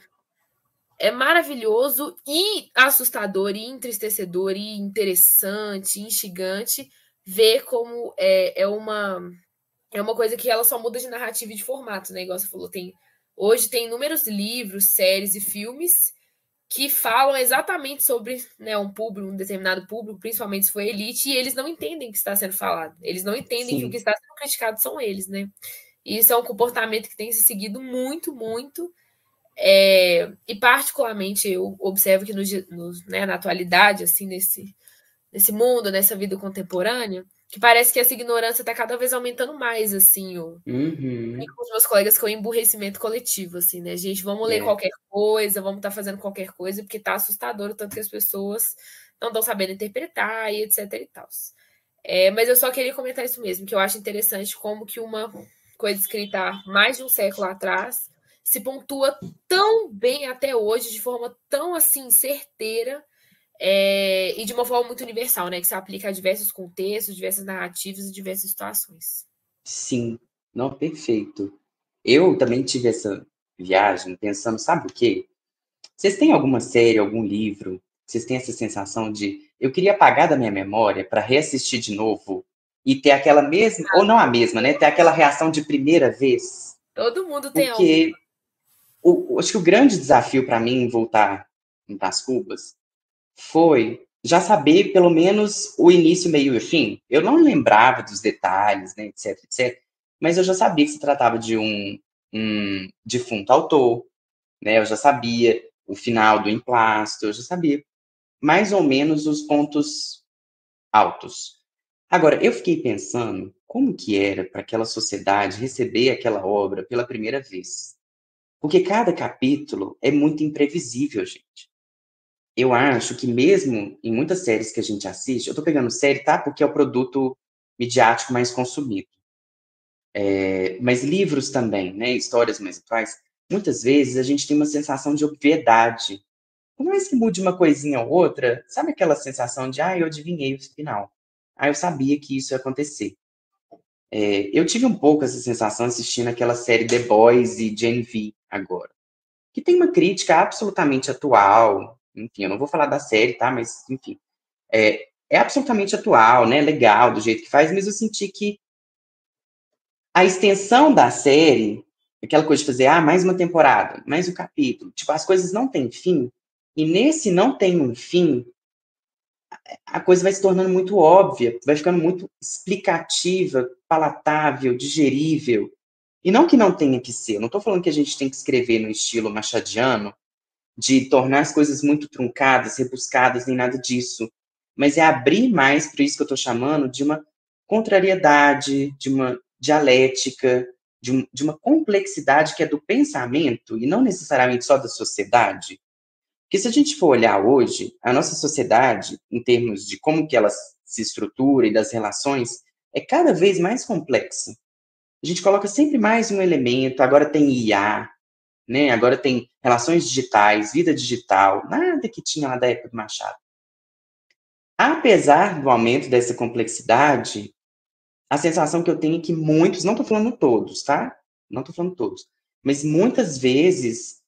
É maravilhoso e assustador e entristecedor e interessante, instigante ver como é uma coisa que ela só muda de narrativa e de formato, né? Igual você falou, hoje tem inúmeros livros, séries e filmes que falam exatamente sobre, né, um determinado público, principalmente se for elite, e eles não entendem o que está sendo falado. Eles não entendem que o que está sendo criticado são eles, né? E isso é um comportamento que tem se seguido muito, muito. E particularmente eu observo que né, na atualidade, assim, nesse mundo, nessa vida contemporânea, que parece que essa ignorância está cada vez aumentando mais, assim, com os meus colegas, que é o emburrecimento coletivo, assim, né? Gente, vamos ler qualquer coisa, vamos estar fazendo qualquer coisa, porque tá assustador o tanto que as pessoas não estão sabendo interpretar e etc e tal. Mas eu só queria comentar isso mesmo, que eu acho interessante como que uma coisa escrita há mais de um século atrás se pontua tão bem até hoje, de forma tão, assim, certeira, e de uma forma muito universal, né? Que se aplica a diversos contextos, diversas narrativas e diversas situações. Sim, não, perfeito. Eu também tive essa viagem pensando, sabe o quê? Vocês têm alguma série, algum livro, vocês têm essa sensação de eu queria apagar da minha memória para reassistir de novo e ter aquela mesma, ou não a mesma, né? Ter aquela reação de primeira vez? Todo mundo tem algum. Porque acho que o grande desafio para mim em voltar em Brás Cubas foi já saber pelo menos o início, meio e fim. Eu não lembrava dos detalhes, né, etc, etc, mas eu já sabia que se tratava de um defunto autor, né? Eu já sabia o final do Emplasto, eu já sabia mais ou menos os pontos altos. Agora, eu fiquei pensando como que era para aquela sociedade receber aquela obra pela primeira vez. Porque cada capítulo é muito imprevisível, gente. Eu acho que mesmo em muitas séries que a gente assiste, eu tô pegando série, tá? Porque é o produto midiático mais consumido. Mas livros também, né? Histórias mais atuais, muitas vezes a gente tem uma sensação de obviedade. Por mais que mude uma coisinha ou outra, sabe aquela sensação de, eu adivinhei o final. Eu sabia que isso ia acontecer. Eu tive um pouco essa sensação assistindo aquela série The Boys e Gen V agora, que tem uma crítica absolutamente atual. Enfim, eu não vou falar da série, tá? Mas, enfim, é absolutamente atual, né? Legal, do jeito que faz, mas eu senti que a extensão da série, aquela coisa de fazer, mais uma temporada, mais um capítulo, tipo, as coisas não têm fim, e nesse não tem um fim, a coisa vai se tornando muito óbvia, vai ficando muito explicativa, palatável, digerível. E não que não tenha que ser, eu não estou falando que a gente tem que escrever no estilo machadiano, de tornar as coisas muito truncadas, rebuscadas, nem nada disso. Mas é abrir mais para isso que eu estou chamando de uma contrariedade, de uma dialética, de uma complexidade que é do pensamento e não necessariamente só da sociedade. Porque se a gente for olhar hoje, a nossa sociedade, em termos de como que ela se estrutura e das relações, é cada vez mais complexa. A gente coloca sempre mais um elemento, agora tem IA, né? Agora tem relações digitais, vida digital, nada que tinha lá da época do Machado. apesar do aumento dessa complexidade, a sensação que eu tenho é que muitos, não estou falando todos, tá? Não estou falando todos, mas muitas vezes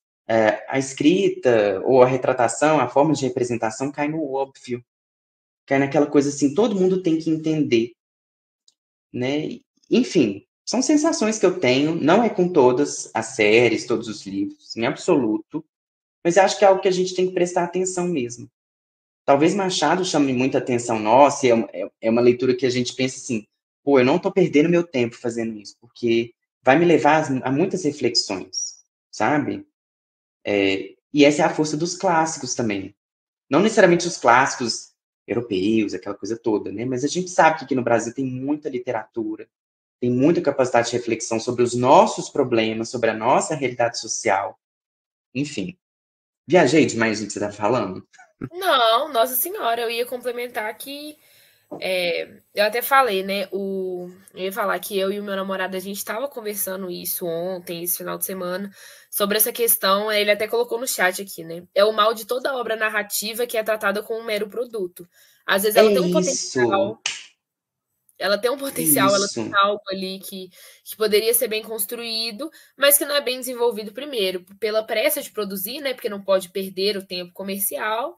a escrita ou a retratação, a forma de representação cai no óbvio, cai naquela coisa assim, todo mundo tem que entender, né? Enfim, são sensações que eu tenho, não é com todas as séries, todos os livros, em absoluto, mas acho que é algo que a gente tem que prestar atenção mesmo. Talvez Machado chame muita atenção nossa, é uma leitura que a gente pensa assim, pô, eu não estou perdendo meu tempo fazendo isso, porque vai me levar a muitas reflexões, sabe? E essa é a força dos clássicos também. Não necessariamente os clássicos europeus, aquela coisa toda, né? Mas a gente sabe que aqui no Brasil tem muita literatura, tem muita capacidade de reflexão sobre os nossos problemas, sobre a nossa realidade social. Enfim. Viajei demais do que você está falando? Não, Nossa Senhora, eu ia complementar que eu até falei, né? Eu ia falar que eu e o meu namorado, a gente estava conversando isso ontem, esse final de semana, sobre essa questão. Ele até colocou no chat aqui, né? É o mal de toda obra narrativa que é tratada como um mero produto. Às vezes ela tem um potencial. Ela tem um potencial, ela tem algo ali que poderia ser bem construído, mas que não é bem desenvolvido primeiro, pela pressa de produzir, né? Porque não pode perder o tempo comercial.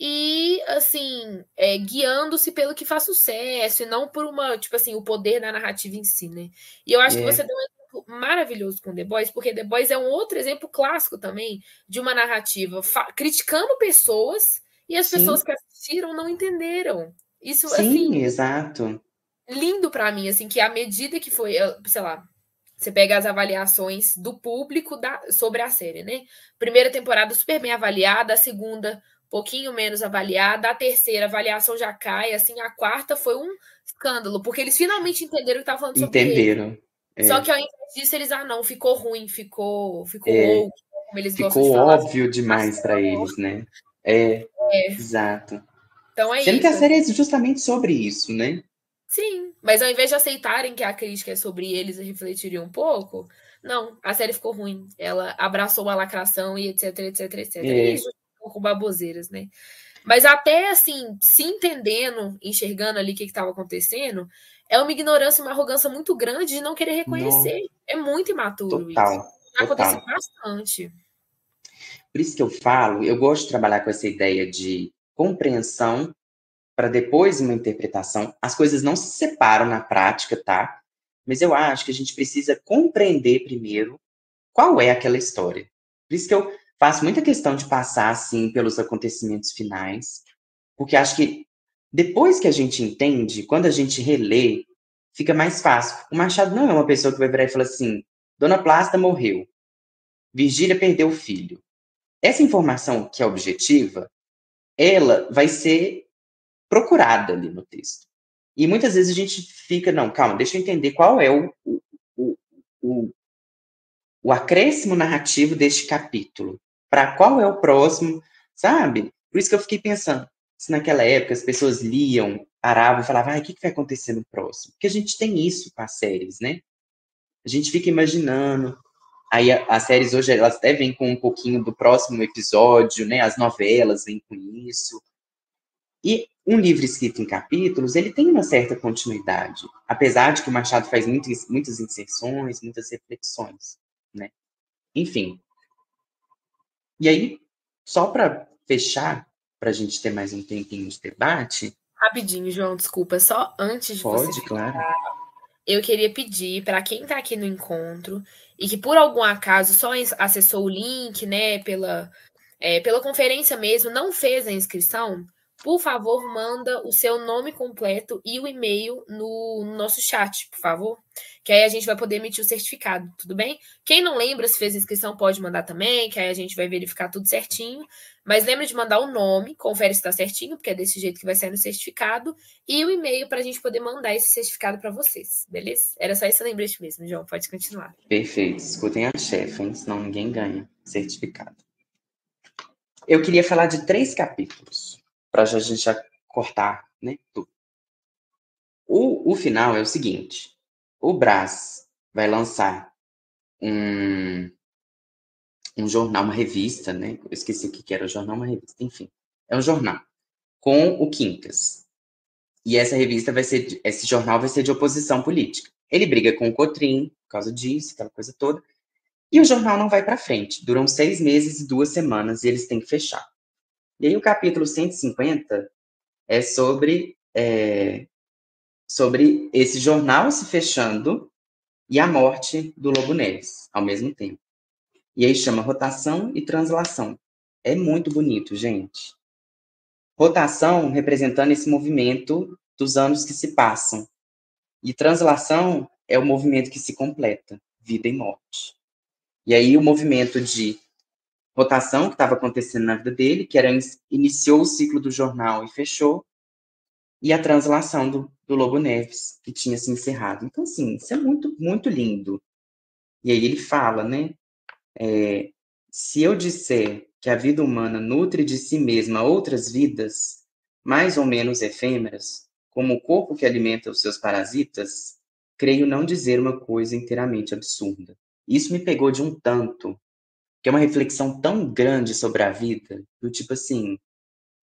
E, assim, guiando-se pelo que faz sucesso, e não por tipo assim, o poder da narrativa em si, né? E eu acho que você deu um exemplo maravilhoso com The Boys, porque The Boys é um outro exemplo clássico também de uma narrativa criticando pessoas e as pessoas que assistiram não entenderam. Isso, Sim, assim, exato. lindo pra mim, assim, que à medida que foi, sei lá, você pega as avaliações do público sobre a série, né? Primeira temporada super bem avaliada, a segunda pouquinho menos avaliada, a terceira avaliação já cai, assim, a quarta foi um escândalo, porque eles finalmente entenderam que estava falando sobre eles. Só que ao invés disso, eles, não, ficou ruim, ficou woke, como eles gostam de ficou falar. óbvio demais para eles, né? Exato. Então Sendo isso. que a série é justamente sobre isso, né? Sim, mas ao invés de aceitarem que a crítica é sobre eles e refletiriam um pouco, não, a série ficou ruim. Ela abraçou a lacração e etc, etc, etc. E isso com baboseiras, né? Mas até assim, se entendendo, enxergando ali o que estava acontecendo, é uma ignorância e uma arrogância muito grande de não querer reconhecer. É muito imaturo isso. Já acontece bastante. Por isso que eu falo, eu gosto de trabalhar com essa ideia de compreensão para depois uma interpretação. As coisas não se separam na prática, tá? Mas eu acho que a gente precisa compreender primeiro qual é aquela história. Por isso que eu faço muita questão de passar, assim, pelos acontecimentos finais, porque acho que depois que a gente entende, quando a gente relê, fica mais fácil. O Machado não é uma pessoa que vai virar e falar assim, Dona Plácida morreu, Virgília perdeu o filho. Essa informação que é objetiva, ela vai ser procurada ali no texto. E muitas vezes a gente fica, não, calma, deixa eu entender qual é o acréscimo narrativo deste capítulo. Para qual é o próximo, sabe? Por isso que eu fiquei pensando, se naquela época as pessoas liam, paravam e falavam, o que vai acontecer no próximo? Porque a gente tem isso com as séries, né? A gente fica imaginando. Aí as séries hoje, elas até vêm com um pouquinho do próximo episódio, né? As novelas vêm com isso. E um livro escrito em capítulos, ele tem uma certa continuidade, apesar de que o Machado faz muitas inserções, muitas reflexões, né? Enfim. E aí, só para fechar, para a gente ter mais um tempinho de debate. Rapidinho, João, desculpa, só antes de você Pode, claro. Eu queria pedir para quem está aqui no encontro e que por algum acaso só acessou o link, né, pela conferência mesmo, não fez a inscrição, por favor, manda o seu nome completo e o e-mail no nosso chat, por favor. Que aí a gente vai poder emitir o certificado, tudo bem? Quem não lembra se fez a inscrição pode mandar também, que aí a gente vai verificar tudo certinho. Mas lembra de mandar o nome, confere se está certinho, porque é desse jeito que vai sair no certificado, e o e-mail para a gente poder mandar esse certificado para vocês, beleza? Era só esse lembrete mesmo, João, pode continuar. Perfeito, escutem a chefe, hein? Senão ninguém ganha certificado. Eu queria falar de 3 capítulos, para a gente já cortar, né, tudo. O final é o seguinte, o Brás vai lançar um jornal, uma revista, né? Eu esqueci o que era o jornal, uma revista, enfim. É um jornal com o Quincas. E esse jornal vai ser de oposição política. Ele briga com o Cotrim por causa disso, aquela coisa toda. E o jornal não vai para frente. Duram 6 meses e 2 semanas e eles têm que fechar. E aí o capítulo 150 é sobre esse jornal se fechando e a morte do Lobo Neves, ao mesmo tempo. E aí chama Rotação e Translação. É muito bonito, gente. Rotação representando esse movimento dos anos que se passam. E translação é o movimento que se completa, vida e morte. E aí o movimento de rotação que estava acontecendo na vida dele, que iniciou o ciclo do jornal e fechou, e a translação do Lobo Neves, que tinha se encerrado. Então, assim, isso é muito, muito lindo. E aí ele fala, né? Se eu disser que a vida humana nutre de si mesma outras vidas, mais ou menos efêmeras, como o corpo que alimenta os seus parasitas, creio não dizer uma coisa inteiramente absurda. Isso me pegou de um tanto, que é uma reflexão tão grande sobre a vida, do tipo assim,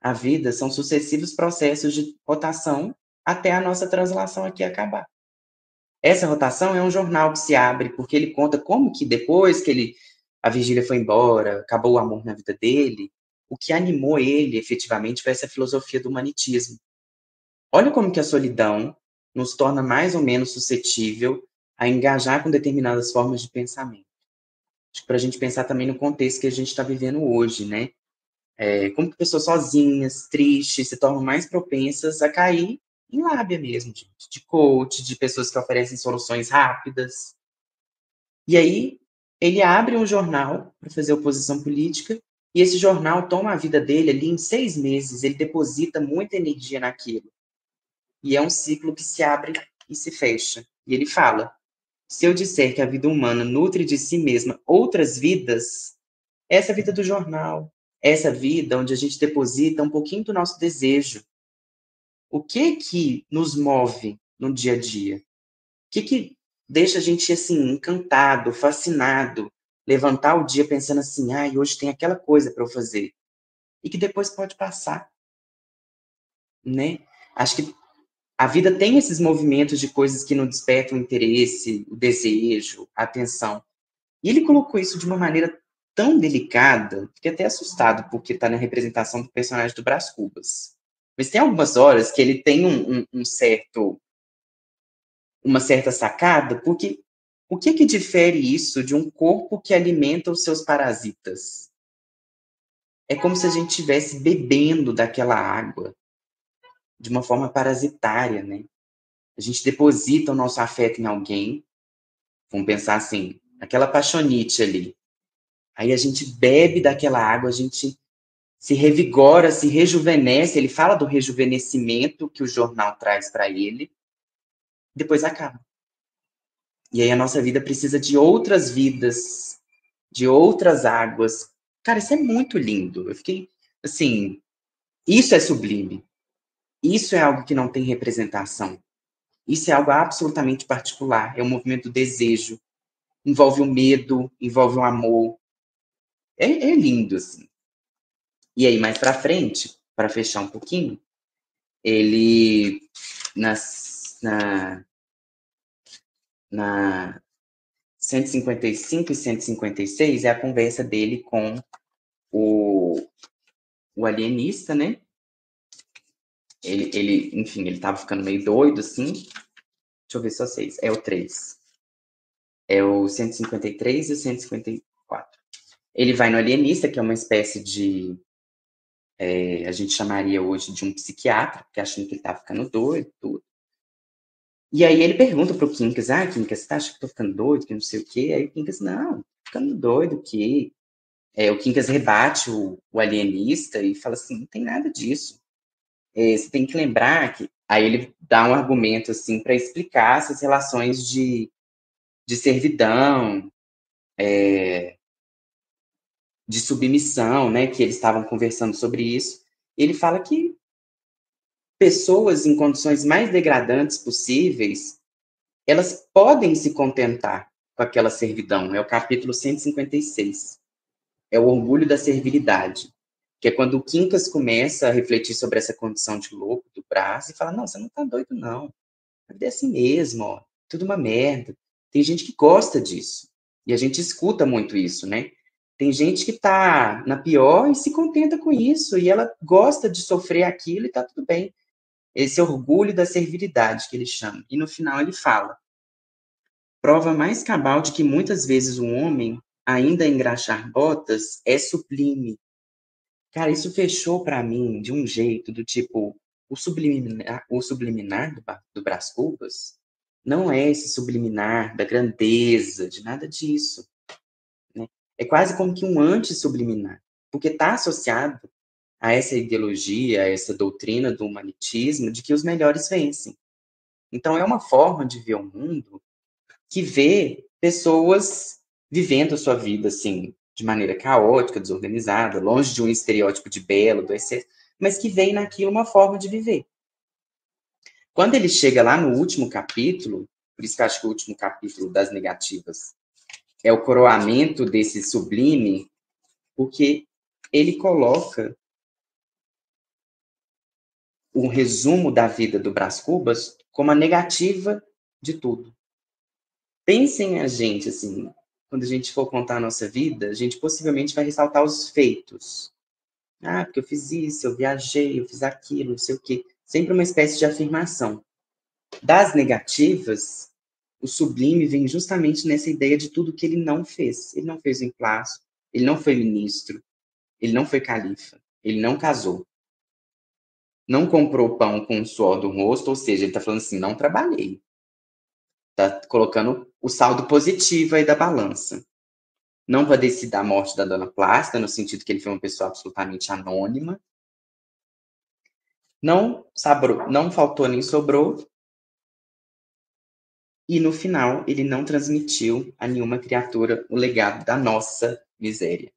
a vida são sucessivos processos de rotação até a nossa translação aqui acabar. Essa rotação é um jornal que se abre, porque ele conta como que depois que a Virgília foi embora, acabou o amor na vida dele, o que animou ele efetivamente foi essa filosofia do humanitismo. Olha como que a solidão nos torna mais ou menos suscetível a engajar com determinadas formas de pensamento. Acho que para a gente pensar também no contexto que a gente está vivendo hoje, né? Como que pessoas sozinhas, tristes, se tornam mais propensas a cair em lábia mesmo, gente, de coach, de pessoas que oferecem soluções rápidas. E aí, ele abre um jornal para fazer oposição política, e esse jornal toma a vida dele ali em 6 meses, ele deposita muita energia naquilo. E é um ciclo que se abre e se fecha. E ele fala, se eu disser que a vida humana nutre de si mesma outras vidas, essa é a vida do jornal, essa vida onde a gente deposita um pouquinho do nosso desejo. O que nos move no dia a dia? O que deixa a gente assim encantado, fascinado, levantar o dia pensando assim, hoje tem aquela coisa para eu fazer, e que depois pode passar, né? Acho que a vida tem esses movimentos de coisas que não despertam o interesse, o desejo, a atenção. E ele colocou isso de uma maneira tão delicada, fiquei até assustado, porque está na representação do personagem do Brás Cubas. Mas tem algumas horas que ele tem uma certa sacada, porque o que difere isso de um corpo que alimenta os seus parasitas? É como se a gente estivesse bebendo daquela água de uma forma parasitária, né? A gente deposita o nosso afeto em alguém, vamos pensar assim, aquela paixonite ali. Aí a gente bebe daquela água, a gente se revigora, se rejuvenesce. Ele fala do rejuvenescimento que o jornal traz para ele, depois acaba. E aí a nossa vida precisa de outras vidas, de outras águas. Cara, isso é muito lindo. Eu fiquei, assim, isso é sublime. Isso é algo que não tem representação. Isso é algo absolutamente particular. É um movimento do desejo. Envolve o medo, envolve o amor. É lindo, assim. E aí, mais pra frente, para fechar um pouquinho, ele, na 155 e 156, é a conversa dele com o alienista, né? Enfim, ele tava ficando meio doido, assim. Deixa eu ver só 6. É o 3. É o 153 e o 154. Ele vai no alienista, que é uma espécie de... a gente chamaria hoje de um psiquiatra, porque achando que ele tá ficando doido, tudo. E aí ele pergunta pro Quincas, Quincas, você tá achando que eu tô ficando doido, que não sei o quê? Aí o Quincas, não, ficando doido, o quê? O Quincas rebate o alienista e fala assim, não tem nada disso. Você tem que lembrar que... Aí ele dá um argumento, assim, para explicar essas relações de servidão, de submissão, né, que eles estavam conversando sobre isso. Ele fala que pessoas em condições mais degradantes possíveis, elas podem se contentar com aquela servidão. É o capítulo 156. É o orgulho da servilidade. que é quando o Quincas começa a refletir sobre essa condição de louco do Brás e fala, não, você não tá doido, não. A vida é assim mesmo, ó. Tudo uma merda. Tem gente que gosta disso. E a gente escuta muito isso, né? Tem gente que tá na pior e se contenta com isso. E ela gosta de sofrer aquilo e tá tudo bem. Esse orgulho da servilidade que ele chama. E no final ele fala, prova mais cabal de que muitas vezes um homem, ainda a engraxar botas, é sublime. Cara, isso fechou para mim de um jeito do tipo, o subliminar do Brás Cubas não é esse subliminar da grandeza, de nada disso. Né? É quase como que um anti-subliminar, porque está associado a essa ideologia, a essa doutrina do humanitismo de que os melhores vencem. Então é uma forma de ver o mundo que vê pessoas vivendo a sua vida assim, de maneira caótica, desorganizada, longe de um estereótipo de belo, do excesso, mas que vem naquilo uma forma de viver. Quando ele chega lá no último capítulo, por isso que eu acho que o último capítulo das negativas é o coroamento desse sublime, porque ele coloca um resumo da vida do Brás Cubas como a negativa de tudo. Pensem a gente, assim, quando a gente for contar a nossa vida, a gente possivelmente vai ressaltar os feitos. Ah, porque eu fiz isso, eu viajei, eu fiz aquilo, não sei o quê. Sempre uma espécie de afirmação. Das negativas, o sublime vem justamente nessa ideia de tudo que ele não fez. Ele não fez o emplaço, ele não foi ministro, ele não foi califa, ele não casou. Não comprou pão com o suor do rosto, ou seja, ele está falando assim, não trabalhei. Está colocando o saldo positivo aí da balança. Não padeci da morte da Dona Plácida, no sentido que ele foi uma pessoa absolutamente anônima. Não faltou nem sobrou. E no final, ele não transmitiu a nenhuma criatura o legado da nossa miséria.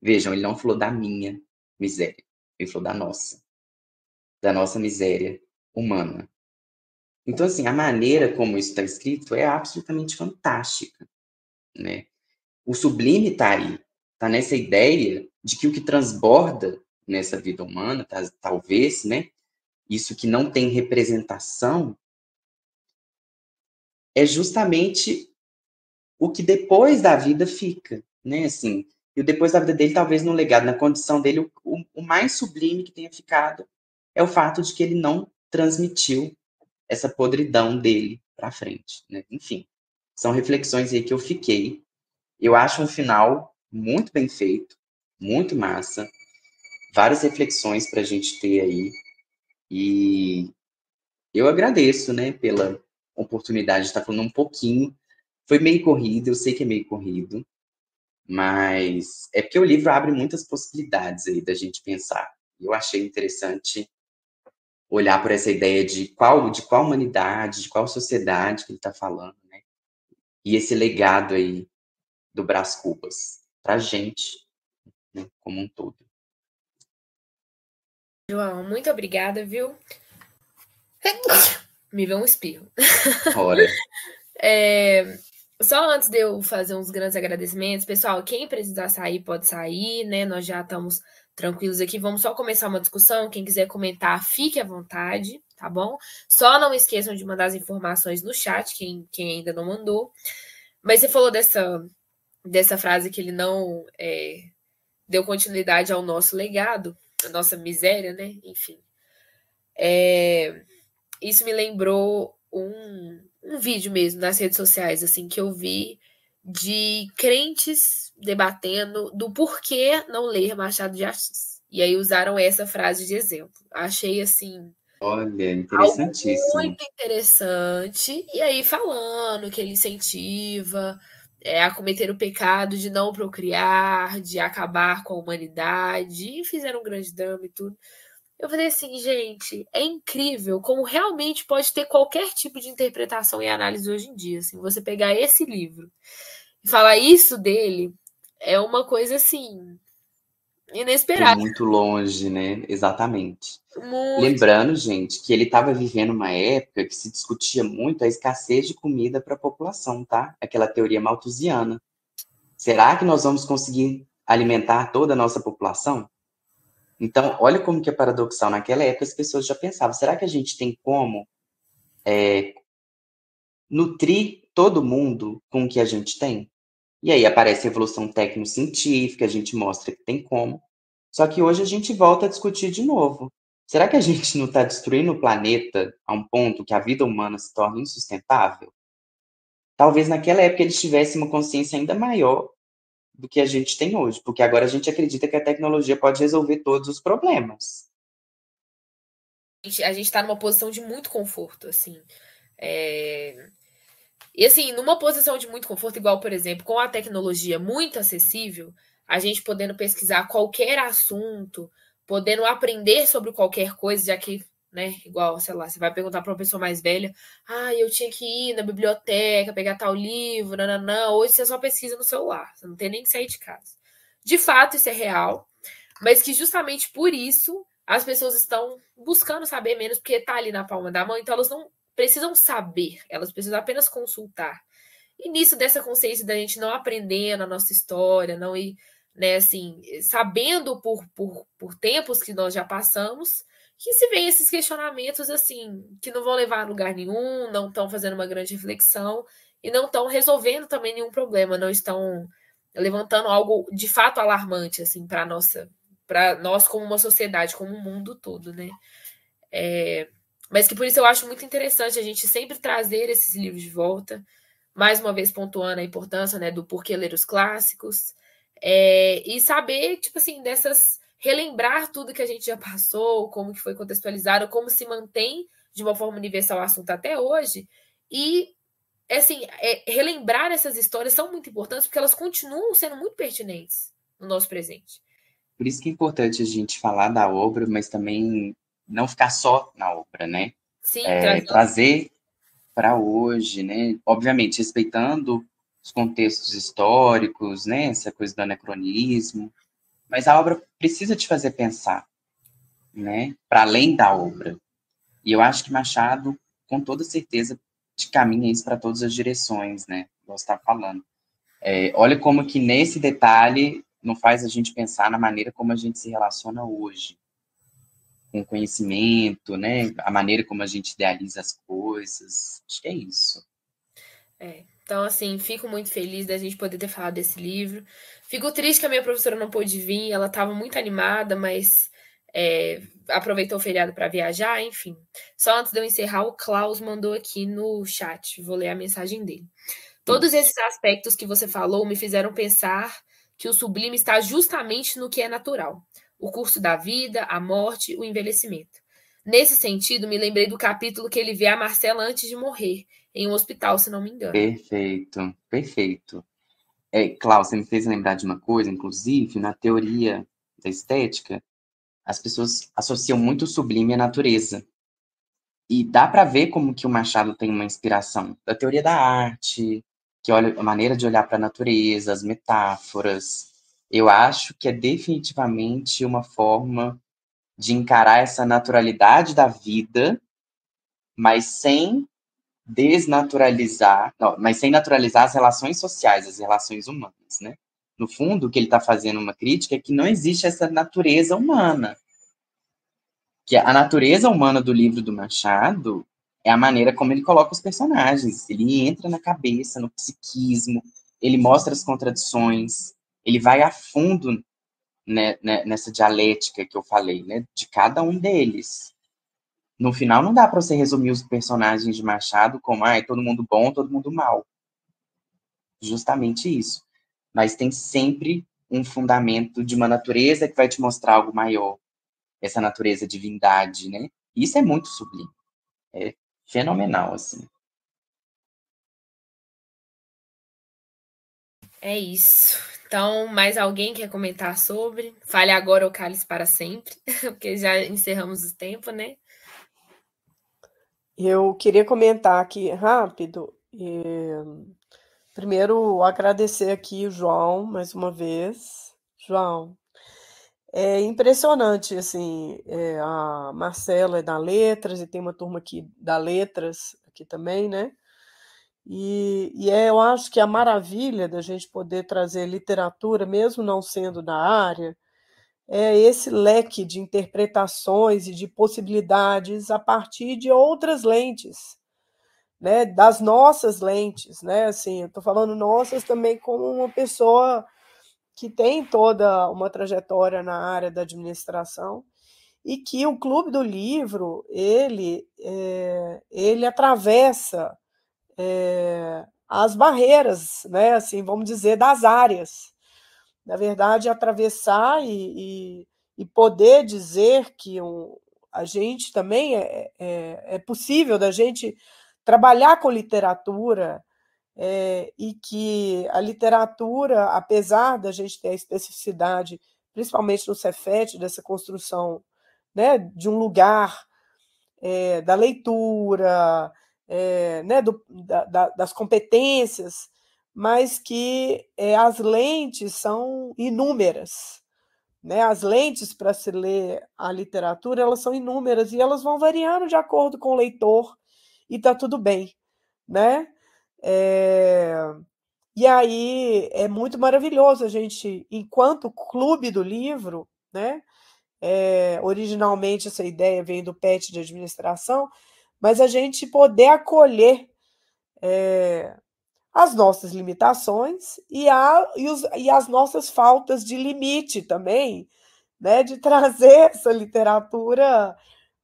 Vejam, ele não falou da minha miséria. Ele falou da nossa miséria humana. Então, assim, a maneira como isso está escrito é absolutamente fantástica, né? O sublime está aí, está nessa ideia de que o que transborda nessa vida humana, talvez, né, isso que não tem representação, é justamente o que depois da vida fica, né, assim, e o depois da vida dele, talvez no legado, na condição dele, o mais sublime que tenha ficado é o fato de que ele não transmitiu essa podridão dele para frente, né? Enfim, são reflexões aí que eu fiquei. Eu acho um final muito bem feito, muito massa, várias reflexões para a gente ter aí, e eu agradeço, né, pela oportunidade de estar falando um pouquinho. Foi meio corrido, eu sei que é meio corrido, mas é porque o livro abre muitas possibilidades aí da gente pensar. Eu achei interessante olhar por essa ideia de qual humanidade, de qual sociedade que ele está falando, né? E esse legado aí do Brás Cubas para a gente, né, como um todo. João, muito obrigada, viu? Me veio um espirro. Ora. Só antes de eu fazer uns grandes agradecimentos, pessoal, quem precisar sair pode sair, né? Nós já estamos tranquilos aqui. Vamos só começar uma discussão. Quem quiser comentar, fique à vontade, tá bom? Só não esqueçam de mandar as informações no chat, quem ainda não mandou. Mas você falou dessa frase que ele não deu continuidade ao nosso legado, a nossa miséria, né? Enfim. Isso me lembrou um vídeo mesmo nas redes sociais, assim, que eu vi de crentes debatendo do porquê não ler Machado de Assis. E aí usaram essa frase de exemplo. Achei, assim... Olha, interessantíssimo. Algo muito interessante. E aí falando que ele incentiva a cometer o pecado de não procriar, de acabar com a humanidade. E fizeram um grande drama e tudo. Eu falei assim, gente, é incrível como realmente pode ter qualquer tipo de interpretação e análise hoje em dia. Assim, você pegar esse livro e falar isso dele é uma coisa, assim, inesperada. Muito longe, né? Exatamente. Muito. Lembrando, gente, que ele estava vivendo uma época que se discutia muito a escassez de comida para a população, tá? Aquela teoria malthusiana. Será que nós vamos conseguir alimentar toda a nossa população? Então, olha como que é paradoxal. Naquela época, as pessoas já pensavam, será que a gente tem como nutrir todo mundo com o que a gente tem? E aí aparece a evolução técnico-científica, a gente mostra que tem como. Só que hoje a gente volta a discutir de novo. Será que a gente não está destruindo o planeta a um ponto que a vida humana se torna insustentável? Talvez naquela época eles tivessem uma consciência ainda maior do que a gente tem hoje, porque agora a gente acredita que a tecnologia pode resolver todos os problemas. A gente está numa posição de muito conforto, assim. E assim, numa posição de muito conforto, igual, por exemplo, com a tecnologia muito acessível, a gente podendo pesquisar qualquer assunto, podendo aprender sobre qualquer coisa, já que, né, igual, sei lá, você vai perguntar para uma pessoa mais velha, eu tinha que ir na biblioteca, pegar tal livro, nananã, hoje você só pesquisa no celular, você não tem nem que sair de casa. De fato, isso é real, mas que justamente por isso as pessoas estão buscando saber menos, porque tá ali na palma da mão, então elas não precisam saber, elas precisam apenas consultar. E nisso, dessa consciência da gente não aprendendo a nossa história, não ir, né, assim, sabendo por tempos que nós já passamos, que se vem esses questionamentos, assim, que não vão levar a lugar nenhum, não estão fazendo uma grande reflexão e não estão resolvendo também nenhum problema, não estão levantando algo de fato alarmante, assim, para nós como uma sociedade, como um mundo todo, né? Mas que por isso eu acho muito interessante a gente sempre trazer esses livros de volta, mais uma vez pontuando a importância, né, do porquê ler os clássicos, e saber, tipo assim, relembrar tudo que a gente já passou, como que foi contextualizado, como se mantém de uma forma universal o assunto até hoje, e assim, relembrar essas histórias são muito importantes porque elas continuam sendo muito pertinentes no nosso presente. Por isso que é importante a gente falar da obra, mas também não ficar só na obra, né? Sim, trazer para hoje, né? Obviamente, respeitando os contextos históricos, né? Essa coisa do anacronismo, mas a obra precisa te fazer pensar, né? Para além da obra. E eu acho que Machado, com toda certeza, te caminha isso para todas as direções, né? Como você está falando. Olha como que nesse detalhe não faz a gente pensar na maneira como a gente se relaciona hoje, com o conhecimento, né? A maneira como a gente idealiza as coisas. Acho que é isso. Então, assim, fico muito feliz da gente poder ter falado desse livro. Fico triste que a minha professora não pôde vir, ela estava muito animada, mas aproveitou o feriado para viajar, enfim. Só antes de eu encerrar, o Klaus mandou aqui no chat, vou ler a mensagem dele. Todos esses aspectos que você falou me fizeram pensar que o sublime está justamente no que é natural. O curso da vida, a morte, o envelhecimento. Nesse sentido, me lembrei do capítulo que ele vê a Marcela antes de morrer, em um hospital, se não me engano. Perfeito, perfeito. Klaus, você me fez lembrar de uma coisa, inclusive, na teoria da estética, as pessoas associam muito o sublime à natureza. E dá para ver como que o Machado tem uma inspiração da teoria da arte, que olha a maneira de olhar para a natureza, as metáforas. Eu acho que é definitivamente uma forma de encarar essa naturalidade da vida, mas sem desnaturalizar, não, mas sem naturalizar as relações sociais, as relações humanas, né? No fundo, o que ele está fazendo uma crítica é que não existe essa natureza humana. Que a natureza humana do livro do Machado é a maneira como ele coloca os personagens. Ele entra na cabeça, no psiquismo, ele mostra as contradições, ele vai a fundo, né, nessa dialética que eu falei, né, de cada um deles. No final, não dá para você resumir os personagens de Machado como todo mundo bom, todo mundo mal. Justamente isso. Mas tem sempre um fundamento de uma natureza que vai te mostrar algo maior. Essa natureza divindade, né? Isso é muito sublime. É fenomenal, assim. É isso. Então, mais alguém quer comentar sobre? Fale agora ou cale-se para sempre, porque já encerramos o tempo, né? Eu queria comentar aqui rápido. Primeiro, agradecer aqui o João, mais uma vez. João, é impressionante, assim, a Marcela é da Letras, e tem uma turma aqui da Letras, aqui também, né? Eu acho que a maravilha da gente poder trazer literatura, mesmo não sendo da área, esse leque de interpretações e de possibilidades a partir de outras lentes, né, das nossas lentes, né, assim, eu estou falando nossas também como uma pessoa que tem toda uma trajetória na área da administração, e que o Clube do Livro, ele atravessa as barreiras, né, assim, vamos dizer, das áreas. Na verdade, atravessar e poder dizer que a gente também é possível da gente trabalhar com literatura, e que a literatura, apesar da gente ter a especificidade, principalmente no Cefet, dessa construção, né, de um lugar da leitura, né, das competências, mas que as lentes são inúmeras. Né? As lentes para se ler a literatura, elas são inúmeras e elas vão variando de acordo com o leitor, e está tudo bem. Né? E aí é muito maravilhoso a gente, enquanto Clube do Livro, né? Originalmente essa ideia veio do PET de administração, mas a gente poder acolher as nossas limitações e as nossas faltas de limite também, né, de trazer essa literatura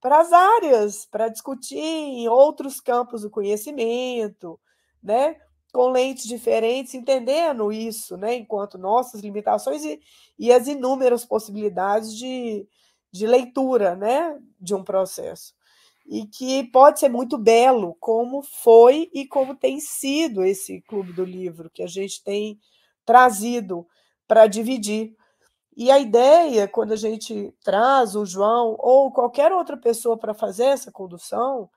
para as áreas, para discutir em outros campos do conhecimento, né, com lentes diferentes, entendendo isso, né, enquanto nossas limitações e as inúmeras possibilidades de leitura, né, de um processo. E que pode ser muito belo, como foi e como tem sido esse Clube do Livro, que a gente tem trazido para dividir. E a ideia, quando a gente traz o João ou qualquer outra pessoa para fazer essa condução,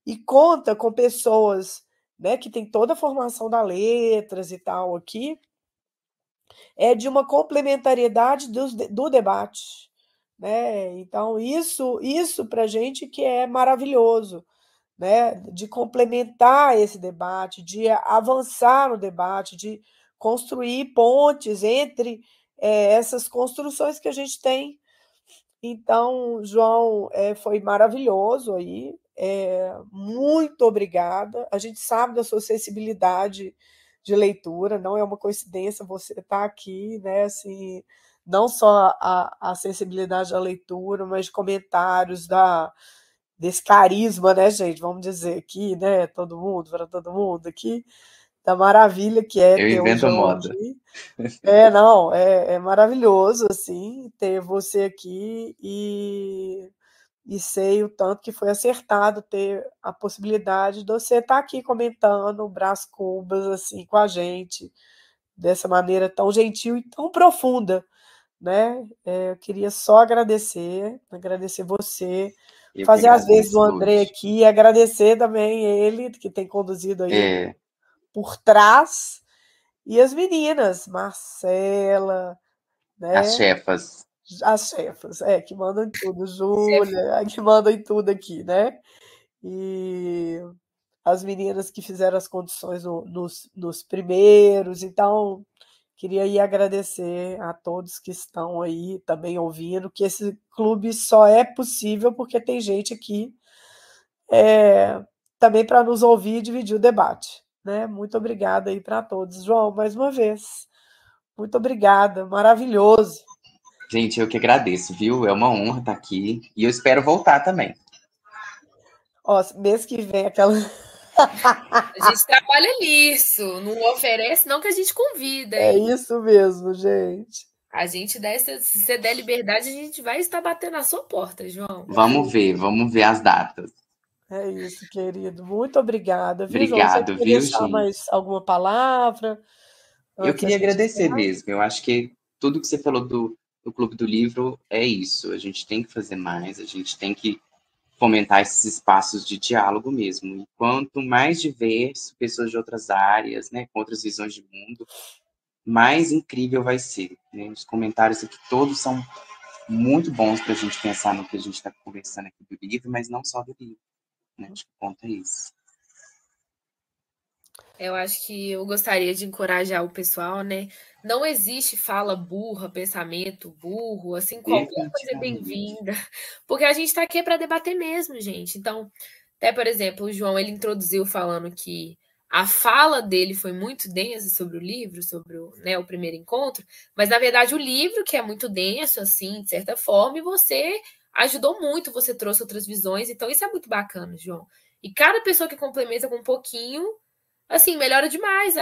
e conta com pessoas, né, que tem toda a formação da letras e tal aqui, é de uma complementariedade do debate. Né? Então, isso para a gente que é maravilhoso, né? De complementar esse debate, de avançar no debate, de construir pontes entre essas construções que a gente tem. Então, João, foi maravilhoso aí, muito obrigada. A gente sabe da sua sensibilidade de leitura, não é uma coincidência você estar aqui, né? Assim, não só a sensibilidade da leitura, mas de comentários desse carisma, né, gente? Vamos dizer aqui, né? Todo mundo, para todo mundo aqui, da maravilha que é Eu ter o invento João moda. aqui. Não, é maravilhoso, assim, ter você aqui e sei o tanto que foi acertado ter a possibilidade de você estar aqui comentando Brás Cubas, assim, com a gente, dessa maneira tão gentil e tão profunda, né? Eu queria só agradecer você, Eu que fazer as vezes do agradeço, André Lud. aqui e agradecer também ele, que tem conduzido aí por trás, e as meninas, Marcela, né? As chefas. As chefas, que mandam em tudo, Júlia, que mandam em tudo aqui, né? E as meninas que fizeram as condições nos primeiros, então queria aí agradecer a todos que estão aí também ouvindo, que esse clube só é possível porque tem gente aqui também para nos ouvir e dividir o debate. Né? Muito obrigada aí para todos. João, mais uma vez, muito obrigada, maravilhoso. Gente, eu que agradeço, viu? É uma honra estar aqui e eu espero voltar também. Mês que vem aquela... A gente trabalha nisso, não oferece, não, que a gente convida. Hein? É isso mesmo, gente. A gente dá se você der liberdade, a gente vai estar batendo na sua porta, João. Vamos ver as datas. É isso, querido. Muito obrigada, viu, João? Obrigado, Você quer viu, deixar gente? mais alguma palavra? Eu queria agradecer mesmo. Eu acho que tudo que você falou do Clube do Livro é isso. A gente tem que fazer mais, a gente tem que fomentar esses espaços de diálogo mesmo. E quanto mais diverso, pessoas de outras áreas, né, com outras visões de mundo, mais incrível vai ser. Né? Os comentários aqui todos são muito bons para a gente pensar no que a gente está conversando aqui do livro, mas não só do livro. Né? Acho que o ponto é isso. Eu acho que eu gostaria de encorajar o pessoal, né? Não existe fala burra, pensamento burro, assim, qualquer coisa é bem-vinda, porque a gente está aqui para debater mesmo, gente. Então, até, por exemplo, o João, ele introduziu falando que a fala dele foi muito densa sobre o livro, sobre o, né, o primeiro encontro, mas, na verdade, o livro, que é muito denso, assim, de certa forma, e você ajudou muito, você trouxe outras visões, então isso é muito bacana, João. E cada pessoa que complementa com um pouquinho, assim, melhora demais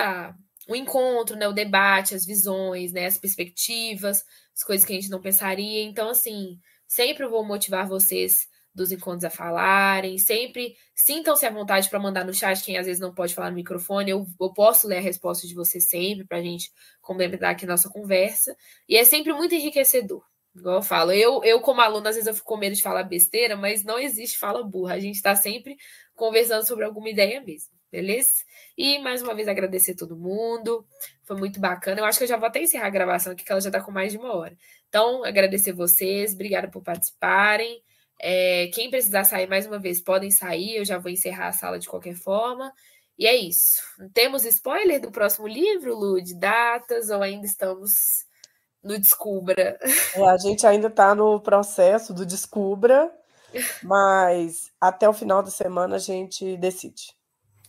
o encontro, né, o debate, as visões, né, as perspectivas, as coisas que a gente não pensaria. Então, assim, sempre eu vou motivar vocês dos encontros a falarem, sempre sintam-se à vontade para mandar no chat, quem às vezes não pode falar no microfone, eu posso ler a resposta de vocês sempre, para a gente complementar aqui a nossa conversa, e é sempre muito enriquecedor. Igual eu falo, eu como aluna, às vezes eu fico com medo de falar besteira, mas não existe fala burra, a gente está sempre conversando sobre alguma ideia mesmo, beleza? E mais uma vez agradecer todo mundo, foi muito bacana. Eu acho que eu já vou até encerrar a gravação aqui, que ela já está com mais de 1 hora. Então, agradecer vocês, obrigada por participarem. Quem precisar sair mais uma vez, podem sair, eu já vou encerrar a sala de qualquer forma. E é isso. Temos spoiler do próximo livro, Lud? Datas ou ainda estamos no Descubra? A gente ainda está no processo do Descubra, mas até o final da semana a gente decide.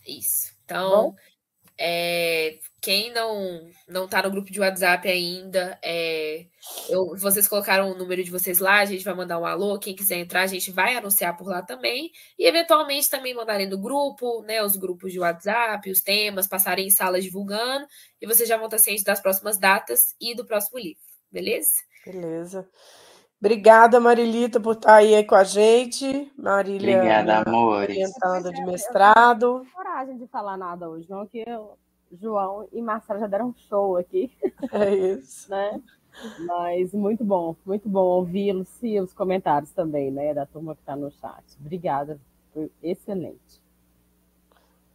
Isso. Então, quem não tá no grupo de WhatsApp ainda, vocês colocaram o número de vocês lá, a gente vai mandar um alô, quem quiser entrar, a gente vai anunciar por lá também, e eventualmente também mandarem no grupo, né, os grupos de WhatsApp, os temas, passarem em salas divulgando, e vocês já vão estar cientes das próximas datas e do próximo livro, beleza? Beleza. Obrigada, Marilita, por estar aí com a gente. Marília, obrigada, amores. orientada de mestrado. Eu não tenho coragem de falar nada hoje, não, que João e Marcela já deram um show aqui. É isso. Né? Mas muito bom ouvi-los e os comentários também, né, da turma que está no chat. Obrigada, foi excelente.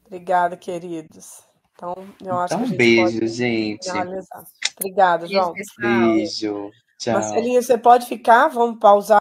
Obrigada, queridos. Então, eu acho que a gente beijo, pode gente. finalizar. Obrigada, João. Beijo. Tchau. Marcelinha, você pode ficar? Vamos pausar.